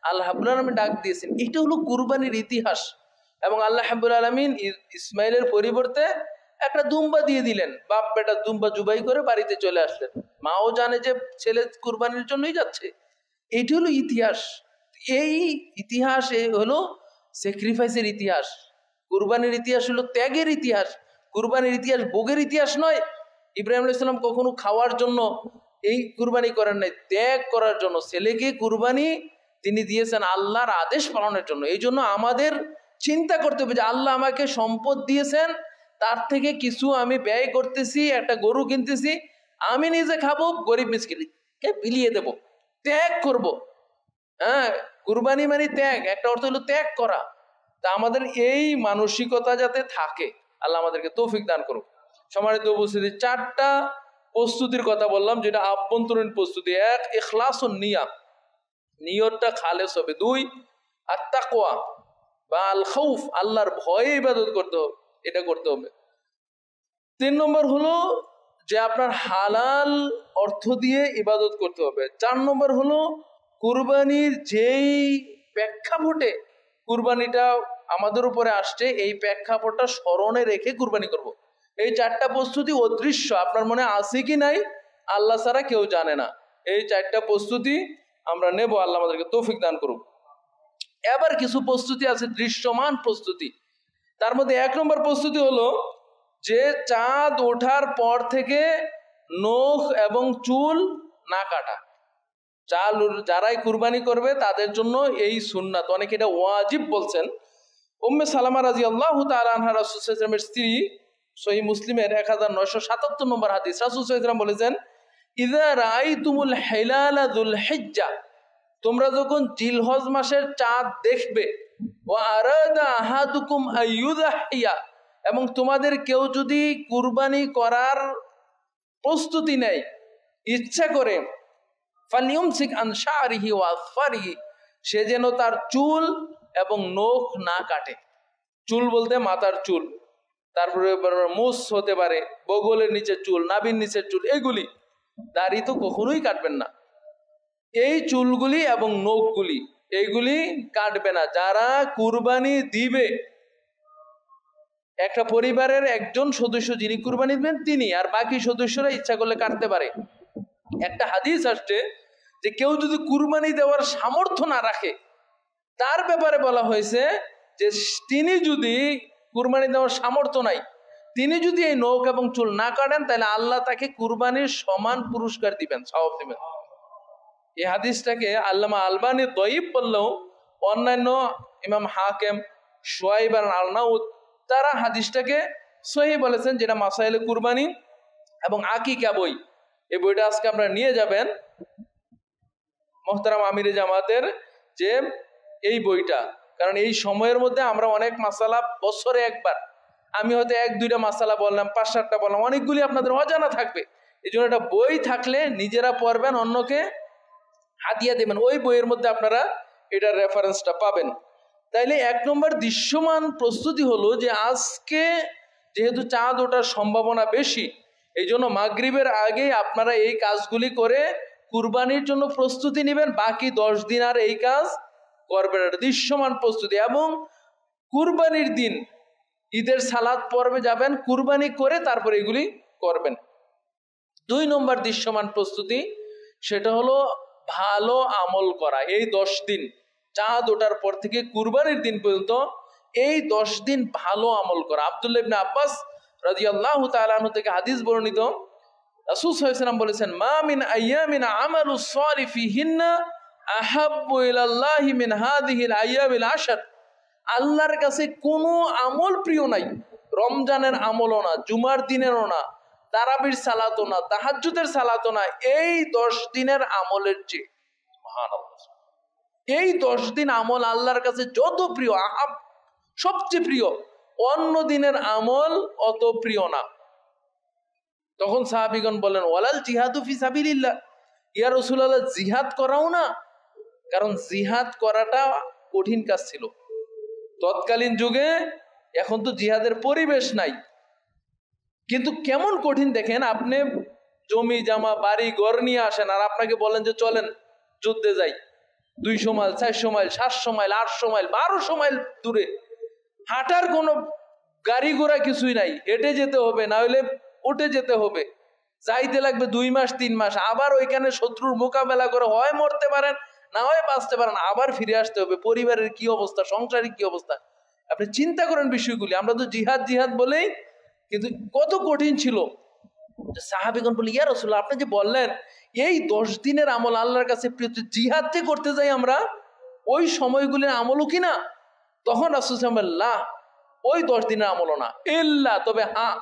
আল্লাহ রাব্বুল আলামিন ডাক দিয়েছেন। এটা হলো কুরবানির ইতিহাস। এবং আল্লাহ রাব্বুল আলামিন ইসমাইলের পরিবর্তে একটা দুম্বা দিয়ে দিলেন। বাপ বেটা দুম্বা জবাই করে বাড়িতে চলে আসলেন। মাও জানে যে ছেলে কুরবানির জন্যই যাচ্ছে। এইটা হলো ইতিহাস। এই ইতিহাস হলো স্যাক্রিফাইসের ইতিহাস। কুরবানির ইতিহাস হলো ত্যাগের ইতিহাস। কুরবানির ইতিহাস ভোগের ইতিহাস নয়। ইব্রাহিম আলাইহিস সালাম কখনো খাওয়ার জন্য এই কুরবানি করেন নাই, ত্যাগ করার জন্য। ছেলেকে কুরবানি তিনি দিয়েছেন আল্লাহর আদেশ পালনের জন্য। এই জন্য আমাদের চিন্তা করতে হবে যে আল্লাহ আমাকে সম্পদ দিয়েছেন, তার থেকে কিছু আমি ব্যয় করতেছি, একটা গরু কিনতেছি, আমি নিজে খাবো, গরিব মিসকিনকে বিলিয়ে দেব, ত্যাগ করব। হ্যাঁ, কুরবানি মানে ত্যাগ, একটা অর্থ হলো ত্যাগ করা। তা আমাদের এই মানসিকতা যাতে থাকে, আল্লাহ আমাদেরকে তৌফিক দান করুক। সম্মানিত উপস্থিতি, 4টা প্রস্তুতির কথা বললাম, যেটা আভ্যন্তরীণ প্রস্তুতি। 1, ইখলাসুন নিয়া, নিয়তটা খালেস হবে। 2, আত-তাকওয়া বা আল খাউফ, আল্লাহর ভয়ে ইবাদত করতে হবে, এটা করতে হবে। 3 নম্বর হলো যে আপনার হালাল অর্থ দিয়ে ইবাদত করতে হবে। 4 নম্বর হলো কুরবানির যেই প্রেক্ষাপটে কুরবানিটা আমাদের উপরে আসছে, এই প্রেক্ষাপটটা স্মরণে রেখে কুরবানি করব। এই 4টা প্রস্তুতি অদৃশ্য, আপনার মনে আছে কি নাই আল্লাহ ছাড়া কেউ জানে না। এই 4টা প্রস্তুতি আমরা নেব, আল্লাহ আমাদেরকে তৌফিক দান করুক। এবার কিছু প্রস্তুতি আছে দৃশ্যমান প্রস্তুতি। তার মধ্যে 1 নম্বর প্রস্তুতি হলো যে চাঁদ ওঠার পর থেকে নখ এবং চুল না কাটা। চাল যারাই কুরবানি করবে তাদের জন্য এই সুন্নাত, অনেকে এটা ওয়াজিব বলছেন। উম্মে সালামা রাদিয়াল্লাহু তাআলা আনহা রাসূল সাল্লাল্লাহু আলাইহি ওয়াসাল্লামের স্ত্রী, সহিহ মুসলিমের 1977 নম্বর হাদিস, রাসূল সাল্লাল্লাহু আলাইহি ওয়াসাল্লাম বলেছেন, ইযা রাআইতুমুল হিলালা যুল হিজ্জা, তোমরা যখন জিলহজ মাসের চাঁদ দেখবে, ওয়া আরাদা আহাদুকুম আইয়ুযাহিয়া, এবং তোমাদের কেউ যদি কুরবানি করার প্রস্তুতি নেয়, ইচ্ছা করে, ফালিয়ুমসিক আন শা'রিহি ওয়া আসফারিহি, সে যেন তার চুল এবং নখ না কাটে। চুল বলতে মাথার চুল, তারপরে মুছ হতে পারে, বগলের নিচের চুল, নাভির নিচের চুল, এগুলি, দাড়ি তো কখনোই কাটবেন না। এই চুলগুলি এবং নখগুলি এইগুলি কাটবে না। যারা কুরবানি দিবে, একটা পরিবারের একজন সদস্য যিনি কুরবানি দিবেন তিনি, আর বাকি সদস্যরা ইচ্ছা করলে কাটতে পারে। একটা হাদিস আসছে যে কেউ যদি কুরবানি দেওয়ার সামর্থ্য না রাখে, তার ব্যাপারে বলা হয়েছে যে তিনি যদি কুরবানি দেওয়ার সামর্থ্য নাই, তিনি যদি এই নখ এবং চুল না কাটেন, তাহলে আল্লাহ তাকে কুরবানির সমান পুরস্কার দিবেন, সওয়াব দিবেন। এই হাদিসটাকে আল্লামা আলবানী দয়ীফ বললেও অন্যান্য ইমাম হাকিম, শুআইব আল-আরনাউত, তারা হাদিসটাকে সহিহ বলেছেন, যেটা মাসাইলে কুরবানি এবং আকিকা বই, এই বইটা আজকে আপনারা নিয়ে যাবেন মুহতারাম আমিরে জামাতের যে এই বইটা। কারণ এই সময়ের মধ্যে আমরা অনেক মাসালা বছরে একবার, আমি হয়তো 1-2টা মাসালা বললাম, 5-7টা বললাম, অনেকগুলি আপনাদের অজানা থাকবে। এই জন্য একটা বই থাকলে নিজেরা পড়বেন, অন্যকে হাদিয়া দেবেন, ওই বইয়ের মধ্যে আপনারা এটার রেফারেন্সটা পাবেন। তাইলে 1 নম্বর দৃশ্যমান প্রস্তুতি হলো যে আজকে যেহেতু চাঁদ ওঠার সম্ভাবনা বেশি, এই জন্য মাগরিবের আগেই আপনারা এই কাজগুলি করে কুরবানির জন্য প্রস্তুতি নেবেন। বাকি 10 দিন আর এই কাজ করবেন, দৃশ্যমান প্রস্তুতি। এবং কুরবানির দিন ঈদের সালাত পর্বে যাবেন, কুরবানি করে তারপর এগুলি করবেন। 2 নম্বর দৃশ্যমান প্রস্তুতি, সেটা হলো ভালো আমল করা। এই 10 দিন, চাঁদ ওঠার পর থেকে কুরবানির দিন পর্যন্ত এই 10 দিন ভালো আমল করা। আব্দুল্লাহ ইবনে আব্বাস রাদিয়াল্লাহু তাআলা আনহু থেকে হাদিস বর্ণিত, রাসূল সাল্লাল্লাহু আলাইহি ওয়াসাল্লাম বলেছেন, মা মিন আইয়ামিন আমালুস সালিহ ফিহিন্না আহাব্বু ইলাল্লাহি মিন হাযিহিল আইয়ামিল আশর, আল্লাহর কাছে কোনো আমল প্রিয় নাই, রমজানের আমলও না, জুমার দিনেরও না, তারাবির সালাতও না, তাহাজ্জুদের সালাতও না, এই 10 দিনের আমলের চেয়ে, সুবহানাল্লাহ, এই 10 দিন আমল আল্লাহর কাছে যত প্রিয়, সবচেয়ে প্রিয়, অন্য দিনের আমল অত প্রিয় না। তখন সাহাবীগণ বলেন, ওয়ালাল জিহাদু ফি সাবিলিল্লাহ, ইয়া রাসূলুল্লাহ, জিহাদ করাও না? কারণ জিহাদ করাটা কঠিন কাজ ছিল তৎকালীন যুগে, এখন তো জিহাদের পরিবেশ নাই। কিন্তু কেমন কঠিন দেখেন, আপনি জমি জামা বাড়ি ঘর নিয়ে আসেন, আর আপনাকে বলেন যে চলেন যুদ্ধে যাই, 200 mile 400 mile 700 mile 800 mile 1200 mile দূরে, হাঁটার কোনো গাড়ি ঘোড়া কিছুই নাই, হেঁটে যেতে হবে, না হলে উঠে যেতে হবে, যাইতে লাগবে 2 মাস 3 মাস, আবার ওইখানে শত্রুর মোকাবেলা করে হয় মরতে পারেন, না হয় বাঁচতে পারেন, আবার ফিরে আসতে হবে। পরিবারের কি অবস্থা, সংসারের কি অবস্থা, আপনি চিন্তা করেন বিষয়গুলি। আমরা তো জিহাদ জিহাদ বলেই, কিন্তু কত কঠিন ছিল। সাহাবীগণ বলে, ইয়া রাসূলুল্লাহ, আপনি যে বললেন এই 10 দিনের আমল আল্লাহর কাছে প্রিয়, জিহাদ যে করতে যাই আমরা, ওই সময়গুলির আমলও কিনা? তখন রাসূল সাল্লাল্লাহু আলাইহি ওয়াসাল্লাম, ওই 10 দিনের আমলও না, ইল্লা, তবে হ্যাঁ,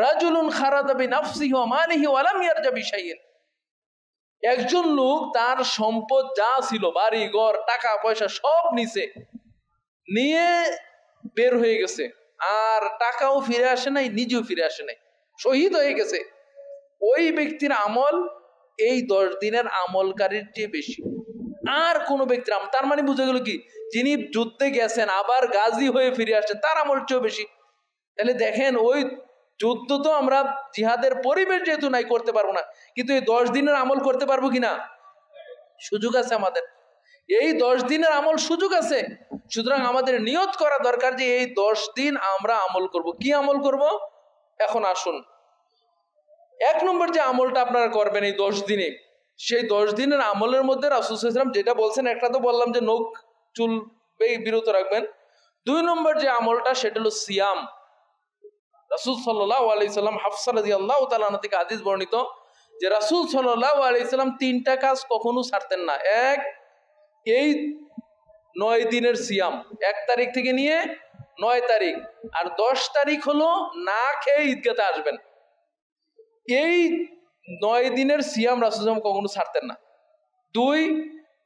রাজুলুন খারাজা বিনাফসিহি ওয়া মালিহি ওয়া লাম ইয়ারজা বিশাইইন, একজন লোক তার সম্পদ যা ছিল, বাড়ি ঘর টাকা পয়সা সব নিয়ে বের হয়ে গেছে, আর টাকাও ফিরে আসে নাই, নিজেও ফিরে আসে নাই, শহীদ হয়ে গেছে। ওই ব্যক্তির আমল এই 10 দিনের আমলকারীর চেয়ে বেশি আর কোন ব্যক্তির আমল। তার মানে বুঝে গেল কি, যিনি যুদ্ধে গেছেন আবার গাজী হয়ে ফিরে আসছেন, তার আমল চেয়েও বেশি। তাহলে দেখেন, ওই যুদ্ধ তো আমরা জিহাদের পরিবেশ যেহেতু নাই করতে পারবো না, কিন্তু এই 10 দিনের আমল করতে পারবো কিনা? সুযোগ আছে আমাদের, এই 10 দিনের আমল সুযোগ আছে। সুতরাং আমাদের নিয়ত করা দরকার যে এই 10 দিন আমরা আমল করব। কি আমল করব? এখন আসুন, 1 নম্বর যে আমলটা আপনারা করবেন এই 10 দিনে, সেই 10 দিনের আমলের মধ্যে রাসূল সাল্লাল্লাহু আলাইহি ওয়াসাল্লাম যেটা বলছেন, একটা তো বললাম যে নখ চুল বিরত রাখবেন। 2 নম্বর যে আমলটা, সেটা হলো সিয়াম। রাসূল সাল্লাল্লাহু আলাইহি সাল্লাম হাফসা রাদিয়াল্লাহু তাআলা আনহা থেকে হাদিস বর্ণিত যে রাসূল সাল্লাল্লাহু আলাইহি সাল্লাম 3টা কাজ কখনো ছাড়তেন না। এক, এই 9 দিনের সিয়াম, 1 তারিখ থেকে নিয়ে 9 তারিখ, আর 10 তারিখ হলো না খেয়ে ঈদগাতে আসবেন। এই 9 দিনের সিয়াম রাসূল সাল্লাল্লাহু আলাইহি ওয়াসাল্লাম কখনো ছাড়তেন না। 2,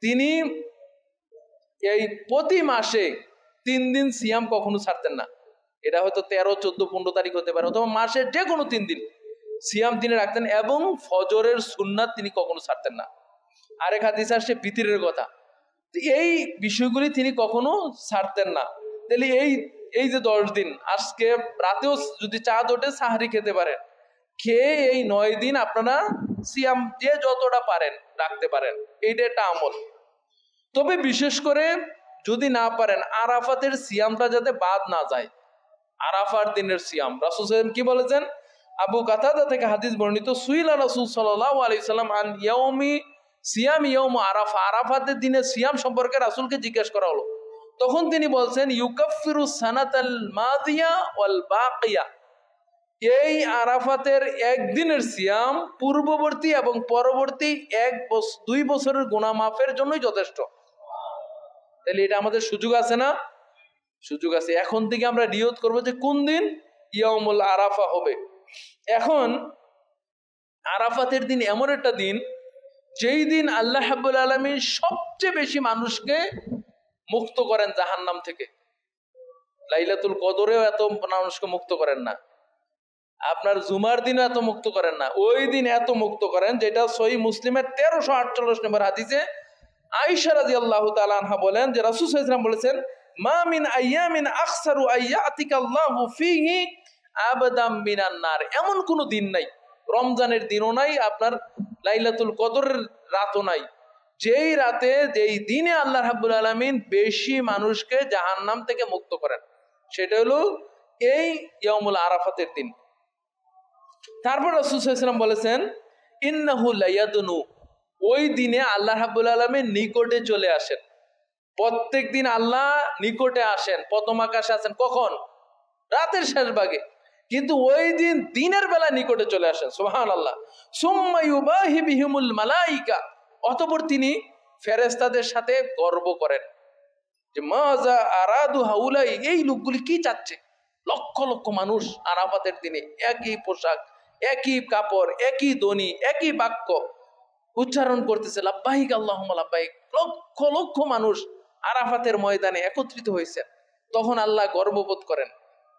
তিনি এই প্রতি মাসে 3 দিন সিয়াম কখনো ছাড়তেন না। এটা হয়তো 13, 14, 15 তারিখ হতে পারে, অথবা মাসের যে কোনো 3 দিন সিয়াম তিনি রাখতেন, এবং ফজরের সুন্নাত তিনি কখনো ছাড়তেন না। আরেক হাদিস আসছে বিতিরের কথা, এই বিষয়গুলি তিনি কখনো ছাড়তেন না। তাহলে এই যে 10 দিন, আজকে রাতেও যদি চাঁদ ওঠে সাহরি খেতে পারেন, খেয়ে এই 9 দিন আপনারা সিয়াম যে যতটা পারেন রাখতে পারেন, এইটা একটা আমল। তবে বিশেষ করে যদি না পারেন, আরাফাতের সিয়ামটা যাতে বাদ না যায়, আরাফার দিনের সিয়াম। রাসূল সাল্লাল্লাহু আলাইহি ওয়াসাল্লাম কি বলেছেন? আবু কাতাদা থেকে হাদিস বর্ণিত, সুইলা রাসূল সাল্লাল্লাহু আলাইহি সাল্লাম আন ইয়াউমি সিয়াম ইয়াউম আরাফা, আরাফাতের দিনে সিয়াম সম্পর্কে রাসূলকে জিজ্ঞেস করা হলো। তখন তিনি বলছেন, ইউকাফিরু সানাতাল মাদিয়া ওয়াল বাকিয়া, এই আরাফাতের একদিনের সিয়াম পূর্ববর্তী এবং পরবর্তী 2 বছরের গুনাহ মাফের জন্যই যথেষ্ট। তাহলে এটা আমাদের সুযোগ আছে না? সুযোগ আছে। এখন থেকে আমরা নিয়ত করবো যে কোন দিন ইয়াউমুল আরাফা হবে। এখন আরাফাতের দিন এমন একটা দিন, যেই দিন আল্লাহ রাব্বুল আলামিন সবচেয়ে বেশি মানুষকে মুক্ত করেন জাহান্নাম থেকে। লাইলাতুল কদরেও এত মানুষকে মুক্ত করেন না, আপনার জুমার দিনও এত মুক্ত করেন না, ওই দিন এত মুক্ত করেন, যেটা সহিহ মুসলিমের 1348 নম্বর হাদিসে আয়েশা রাদিয়াল্লাহু তাআলা আনহা বলেন যে রাসূল সাল্লাল্লাহু আলাইহি ওয়াসাল্লাম বলেছেন, মা মিন আইয়ামিন আকসারু আইয়াতিকাল্লাহু ফীহি আবাদাম মিনান নার, এমন কোন দিন নাই, রমজানের দিনও নাই, আপনার লাইলাতুল কদরের রাতও নাই, যেই রাতে যেই দিনে আল্লাহ রাব্বুল আলামিন বেশি মানুষকে জাহান্নাম থেকে মুক্ত করেন, সেটা হলো এই ইয়াউমুল আরাফাতের দিন। তারপর রাসূল সাল্লাল্লাহু আলাইহি ওয়াসাল্লাম বলেছেন, ইন্নাহু লায়াদনু, ওই দিনে আল্লাহ রাব্বুল আলামিন নিকটে চলে আসেন। প্রত্যেক দিন আল্লাহ নিকটে আসেন, প্রথম আকাশে আছেন কখন? রাতের শেষ ভাগে, কিন্তু ওই দিন দিনের বেলা নিকটে চলে আসেন। সুবহানাল্লাহ। সুম্মা ইউবাহি বিহিমুল মালাইকা, অতঃপর তিনি ফেরেশতাদের সাথে গর্ব করেন যে মাজা আরাদু হাউলাই, এই লোকগুলি কি চাচ্ছে? লক্ষ লক্ষ মানুষ আরাফাতের দিনে একই পোশাক, একই কাপড়, একই ধ্বনি, একই বাক্য উচ্চারণ করতেছে, লাব্বাইক আল্লাহুম্মা লাব্বাইক, লক্ষ লক্ষ মানুষ আরাফাতের ময়দানে একত্রিত হয়েছে। তখন আল্লাহ গর্ববোধ করেন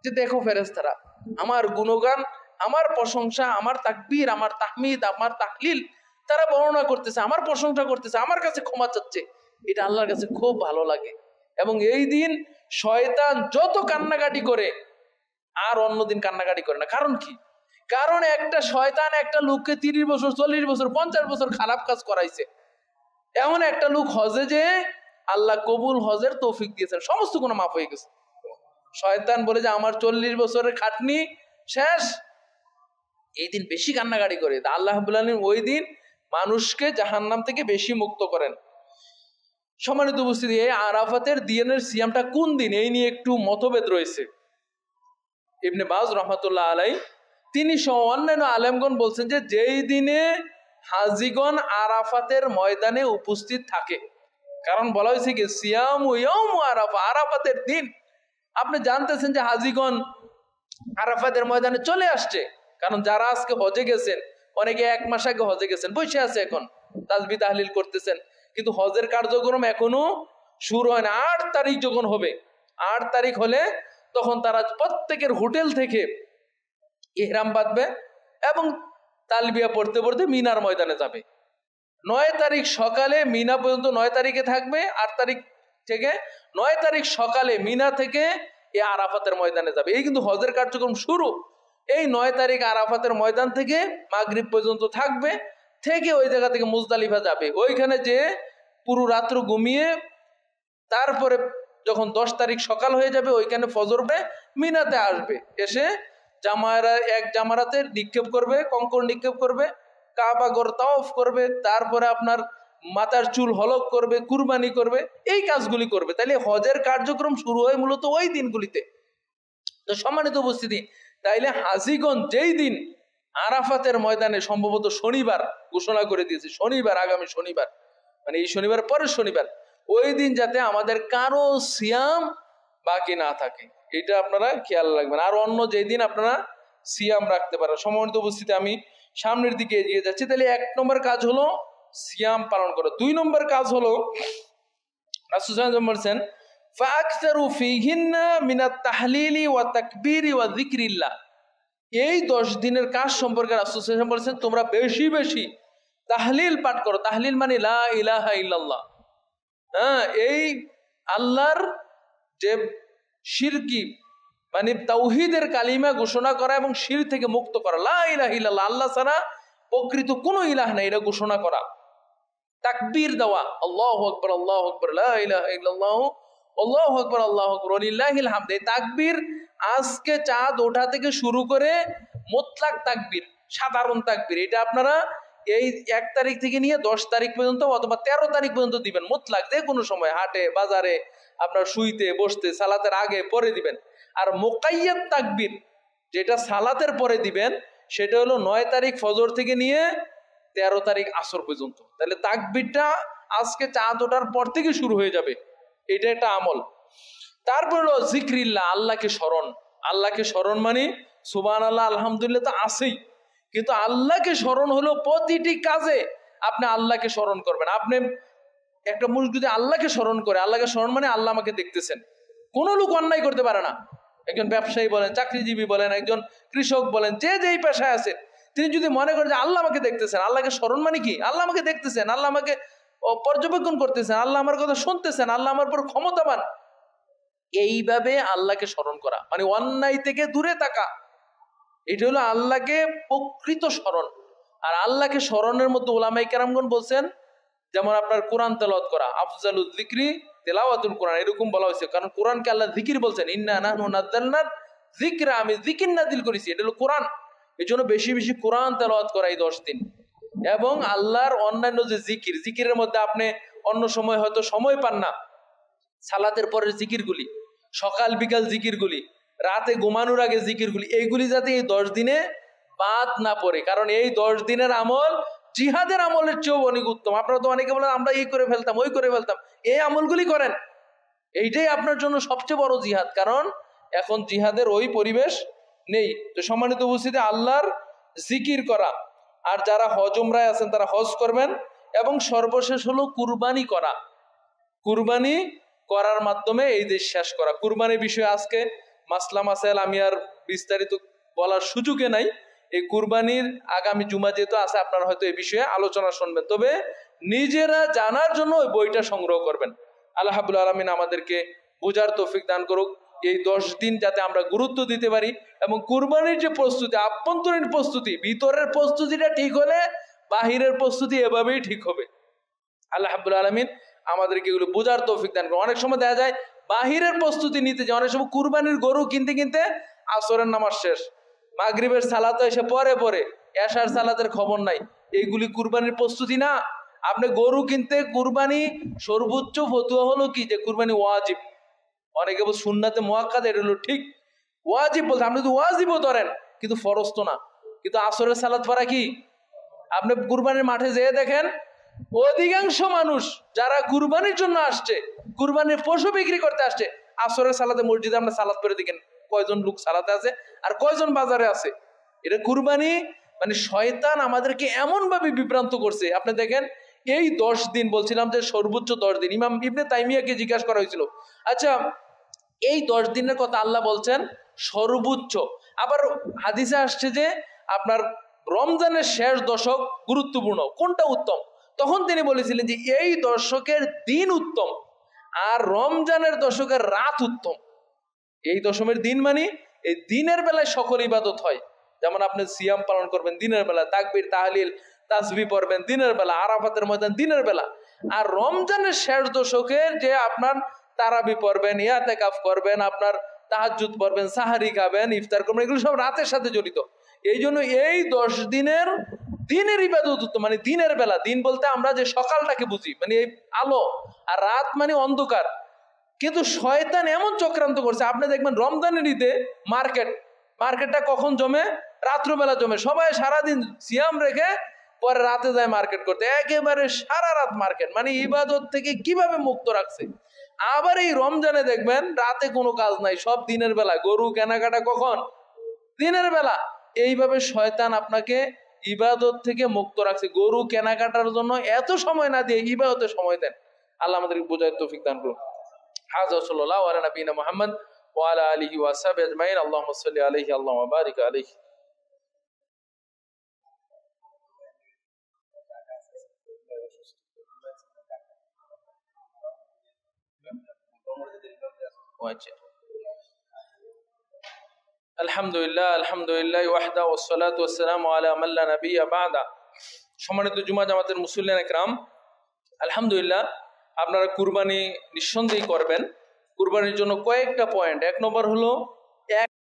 যে দেখো ফেরেশতারা, আমার গুণগান, আমার প্রশংসা, আমার তাকবীর, আমার তাহমিদ, আমার তাহলিল তারা বর্ণনা করতেছে, আমার প্রশংসা করতেছে, আমার কাছে ক্ষমা চাচ্ছে। এটা আল্লাহর কাছে খুব ভালো লাগে। এবং এই দিন শয়তান যত কান্নাকাটি করে আর অন্যদিন কান্নাকাটি করে না। কারণ কি? কারণ একটা শয়তান একটা লোককে 30 বছর, 40 বছর, 50 বছর খারাপ কাজ করাইছে। এমন একটা লোক হজে যে আল্লাহ কবুল হজের তৌফিক দিয়েছেন, সমস্ত গুনাহ মাফ হয়ে গেছে। শয়তান বলে যে আমার 40 বছরের খাটনি শেষ, এই দিন বেশি কান্নাকাটি করে। আল্লাহ রাব্বুল আলামিন ওই দিন মানুষকে জাহান্নাম থেকে বেশি মুক্ত করেন। সম্মানিত উপস্থিতি, এই আরাফাতের দিনের সিয়ামটা কোন দিন, এই নিয়ে একটু মতভেদ রয়েছে। ইবনে বাজ রহমাতুল্লাহ আলাইহি তিনি সহ অন্যান্য আলেমগণ বলছেন যে যেই দিনে হাজিগণ আরাফাতের ময়দানে উপস্থিত থাকে, কারণ বলা হয়েছে কি সিয়ামু ইয়াউমু আরাফা, আরাফাতের দিন। আপনি জানতেছেন যে হাজিগণ আরাফাতের ময়দানে চলে আসছে, কারণ যারা আজকে হজে গেছেন, অনেকে 1 মাস আগে হজে গেছেন, বসে আছে এখন তাসবিহ তাহলিল করতেছেন, কিন্তু হজের কার্যক্রম এখনো শুরু হয় না। 8 তারিখ যখন হবে, 8 তারিখ হলে তখন তারা প্রত্যেকের হোটেল থেকে ইহরাম বাঁধবে এবং তালবিয়া পড়তে পড়তে মিনার ময়দানে যাবে। 9 তারিখ সকালে মিনা পর্যন্ত 9 তারিখে থাকবে, 8 তারিখ থেকে 9 তারিখ সকালে মিনা থেকে এই আরাফাতের ময়দানে যাবে। এই কিন্তু হজের কার্যক্রম শুরু। এই 9 তারিখ আরাফাতের ময়দান থেকে মাগরিব পর্যন্ত থাকবে, থেকে ওই জায়গা থেকে মুজদালিফা যাবে। ওইখানে যে পুরো রাত্র ঘুমিয়ে তারপরে যখন 10 তারিখ সকাল হয়ে যাবে, ওইখানে ফজর পড়ে মিনাতে আসবে, এসে জামারা এক জামারাতে নিক্ষেপ করবে, কঙ্কর নিক্ষেপ করবে, কাবা ঘর তাওয়াফ করবে, তারপরে আপনার মাথার চুল হলক করবে, কুরবানি করবে, এই কাজগুলি করবে। তাইলে হজের কার্যক্রম শুরু হয় মূলত ওই দিনগুলিতে। তো সম্মানিত উপস্থিতি, তাইলে হাজিগণ যেই দিন আরাফাতের ময়দানে সম্ভবত শনিবার ঘোষণা করে দিয়েছে, শনিবার, আগামী শনিবার, মানে এই শনিবার পরের শনিবার, ওই দিন যাতে আমাদের কারো সিয়াম বাকি না থাকে, এটা আপনারা খেয়াল রাখবেন। আর অন্য যেই দিন আপনারা সিয়াম রাখতে পারেন। সম্মানিত উপস্থিতি, আমি সামনের দিকে এগিয়ে যাচ্ছি। তাহলে 1 নম্বর কাজ হলো সিয়াম পালন করা। 2 নম্বর কাজ হলো রাসূল সাল্লাল্লাহু আলাইহি ওয়াসাল্লাম বলেছেন, ফাআকতারু ফীহিন্না মিনাত তাহলিলি ওয়া তাকবীরি ওয়া যিকরিল্লাহ। এই 10 দিনের কাজ সম্পর্কে রাসূল সাল্লাল্লাহু আলাইহি ওয়াসাল্লাম বলেছেন, তোমরা বেশি বেশি তাহলিল পাঠ করো। তাহলিল মানে লা ইলাহা ইল্লাল্লাহ। হ্যাঁ, এই আল্লাহর যে শিরকি মানে তাওহীদের কালিমা ঘোষণা করা এবং শিরক থেকে মুক্ত করা, লা ইলাহা ইল্লাল্লাহ, আল্লাহ ছাড়া প্রকৃত কোনো ইলাহ নাই, এটা ঘোষণা করা। তাকবীর দেওয়া, আল্লাহু আকবার, আল্লাহু আকবার, লা ইলাহা ইল্লাল্লাহ, আল্লাহু আকবার, আল্লাহু আকবার, ওয়ালিল্লাহিল হামদ। এই তাকবীর আজকে চাঁদ ওঠা থেকে শুরু করে মুতলাক তাকবীর, সাধারণ তাকবীর, এটা আপনারা এই 1 তারিখ থেকে নিয়ে 10 তারিখ পর্যন্ত অথবা 13 তারিখ পর্যন্ত দিবেন। মুতলাক যে কোনো সময়, হাটে বাজারে, আপনার শুইতে বসতে, সালাতের আগে পরে দিবেন। আর মুকাইয়াদ তাকবীর যেটা সালাতের পরে দিবেন, সেটা হলো 9 তারিখ ফজর থেকে নিয়ে 13 তারিখ আসর পর্যন্ত। তাহলে তাকবীরটা আজকে চাঁদ ওঠার পর থেকে শুরু হয়ে যাবে, এটা একটা আমল। তারপর হলো যিকরিল্লাহ, আল্লাহকে স্মরণ। আল্লাহকে স্মরণ মানে সুবহানাল্লাহ, আলহামদুলিল্লাহ তো আছেই, কিন্তু আল্লাহকে স্মরণ হলো প্রতিটি কাজে আপনি আল্লাহকে স্মরণ করবেন। আপনি একটা মানুষ যদি আল্লাহকে স্মরণ করে, আল্লাহকে স্মরণ মানে আল্লাহ আমাকে দেখতেছেন। কোনো লোক অন্যায় করতে পারে না। একজন ব্যবসায়ী বলেন, চাকরিজীবী বলেন, একজন কৃষক বলেন, যে যেই পেশায় আছেন, তিনি যদি মনে করেন যে আল্লাহ আমাকে দেখতেছেন, আল্লাহকে স্মরণ মানে কি, আল্লাহ আমাকে দেখতেছেন, আল্লাহ আমাকে পর্যবেক্ষণ করতেছেন, আল্লাহ আমার কথা শুনতেছেন, আল্লাহ আমার উপর ক্ষমতাবান, এইভাবে আল্লাহকে স্মরণ করা মানে অন্যায় থেকে দূরে থাকা, এটা হলো আল্লাহকে প্রকৃত স্মরণ। আর আল্লাহকে স্মরণের মধ্যে উলামায়ে কেরামগণ বলছেন, যেমন আপনার কোরআন তেলাওয়াত করা, আফজালুল যিকরি তেলাওয়াতুল কোরআন, এরকম বলা হয়েছে। কারণ কোরআনকে আল্লাহ যিকির বলছেন, ইন্না নাহনু নাযালনা যিকরা, আমি যিকির নাযিল করেছি, এটা হলো কোরআন। এই জন্য বেশি বেশি কোরআন তেলাওয়াত করা এই 10 দিন। এবং আল্লাহর অন্যান্য যে জিকির, জিকিরের মধ্যে আপনি অন্য সময় হয়তো সময় পান না, সালাতের পরের জিকিরগুলি, সকাল বিকাল জিকিরগুলি, রাতে ঘুমানোর আগে জিকিরগুলি, এইগুলি যাতে এই 10 দিনে বাদ না পড়ে। কারণ এই 10 দিনের আমল জিহাদের আমলের চেয়েও অনেক উত্তম। আপনারা তো অনেকে বলেন আমরা এই করে ফেলতাম, ওই করে ফেলতাম, এই আমলগুলি করেন, এইটাই আপনার জন্য সবচেয়ে বড় জিহাদ। কারণ এখন জিহাদের ওই পরিবেশ নেই। তো সম্মানিত উপস্থিতি, আল্লাহর জিকির করা। আর যারা হজ উমরায় আছেন তারা হজ করবেন। এবং সর্বশেষ হলো কুরবানি করা। কুরবানি করার মাধ্যমে এই দেশ শেষ করা। কুরবানির বিষয়ে আজকে মাসলা মাসাইল আমি আর বিস্তারিত বলার সুযোগে নাই। এই কুরবানির আগামী জুমা যেহেতু আছে, আপনারা হয়তো এই বিষয়ে আলোচনা শুনবেন। তবে নিজেরা জানার জন্য ওই বইটা সংগ্রহ করবেন। আল্লাহ রাব্বুল আলামিন আমাদেরকে বোঝার তৌফিক দান করুক। এই 10 দিন যাতে আমরা গুরুত্ব দিতে পারি, এবং কুরবানির যে প্রস্তুতি, আভ্যন্তরীণ প্রস্তুতি, ভিতরের প্রস্তুতিটা ঠিক হলে বাহিরের প্রস্তুতি এভাবেই ঠিক হবে। আল্লাহ রাব্বুল আলামিন আমাদেরকে এগুলো বোঝার তৌফিক দান করুন। অনেক সময় দেখা যায় বাহিরের প্রস্তুতি নিতে যায়, অনেক সময় কুরবানির গরু কিনতে কিনতে আসরের নামাজ শেষ, মাগরিবের সালাত এসে পরে পরে, এশার সালাতের খবর নাই। এইগুলি কুরবানির প্রস্তুতি না। আপনি গরু কিনতে, কুরবানি সর্বোচ্চ ফতুয়া হলো কি যে কুরবানি ওয়াজিব। অনেকে বল সুন্নাতে মুআক্কাদ, এটা হলো ঠিক। ওয়াজিব বলতে আপনি যদি ওয়াজিবও ধরেন, কিন্তু ফরজ তো না। কিন্তু আসরের সালাত পড়া কি, আপনি কুরবানির মাঠে যেয়ে দেখেন অধিকাংশ মানুষ যারা কুরবানির জন্য আসছে, কুরবানির পশু বিক্রি করতে আসছে, আসরের সালাতে মসজিদে আমরা সালাত পড়ে দেখেন কয়জন লোক সালাতে আছে আর কয়জন বাজারে আছে। এটা কুরবানি মানে শয়তান আমাদেরকে এমন ভাবে বিভ্রান্ত করছে। আপনি দেখেন এই 10 দিন, বলছিলাম যে সর্বোচ্চ 10 দিন, ইমাম ইবনে তাইমিয়াকে জিজ্ঞাসা করা হয়েছিল, আচ্ছা এই 10 দিনের কথা আল্লাহ বলছেন সর্বোচ্চ, আবার হাদিসে আসছে যে আপনার রমজানের শেষ দশক গুরুত্বপূর্ণ, কোনটা উত্তম? তখন তিনি বলেছিলেন যে এই দশকের দিন উত্তম, আর রমজানের দশকের রাত উত্তম। এই দশমের দিন মানে এই দিনের বেলায় সকল ইবাদত হয়। যেমন আপনি সিয়াম পালন করবেন দিনের বেলা, তাকবীর তাহলিল তাসবিহ পড়বেন দিনের বেলা, আরাফাতের ময়দান দিনের বেলা। আর রমজানের শেষ দশকের যে আপনার তারাবি পড়বেন, ইআতিকাফ করবেন, আপনার তাহাজ্জুদ পড়বেন, সাহারি খাবেন, ইফতার করবেন, এগুলো সব রাতের সাথে জড়িত। এই জন্য এই 10 দিনের দিনের ইবাদত উত্তম, মানে দিনের বেলা। দিন বলতে আমরা যে সকালটাকে বুঝি, মানে এই আলো, আর রাত মানে অন্ধকার। কিন্তু শয়তান এমন চক্রান্ত করছে, আপনি দেখবেন রমজানের ঈদে মার্কেট মার্কেটটা কখন জমে? রাত্রবেলা জমে। সবাই সারাদিন সিয়াম রেখে পরে রাতে যায় মার্কেট করতে, একেবারে সারা রাত মার্কেট, মানে ইবাদত থেকে কিভাবে মুক্ত রাখছে। আবার এই রমজানে দেখবেন রাতে কোনো কাজ নাই, সব দিনের বেলা। গরু কেনাকাটা কখন? দিনের বেলা। এইভাবে শয়তান আপনাকে ইবাদত থেকে মুক্ত রাখছে। গরু কেনাকাটার জন্য এত সময় না দিয়ে ইবাদতে সময় দেন। আল্লাহ আমাদেরকে বোঝার তৌফিক দান করুন। হাযা সাল্লাল্লাহু আলা নবিয়িনা মুহাম্মদ ওয়া আলা আলিহি ওয়া সাহবিহি আজমাইন। আল্লাহুম্মা সাল্লি আলাইহি আল্লাহুম্মা বারিক আলাইহি। আচ্ছা, আলহামদুলিল্লাহ আলহামদুলিল্লাহ ওয়াহদা ওয়াসসালাতু ওয়াসসালামু আলা মান লা নাবিয়্যা বা'দা। সম্মানিত জুমা জামাতের মুসল্লিয়ান একরাম, আলহামদুলিল্লাহ আপনারা কুরবানি নিঃসন্দেহে করবেন। কুরবানির জন্য কয়েকটা পয়েন্ট। এক নম্বর হলো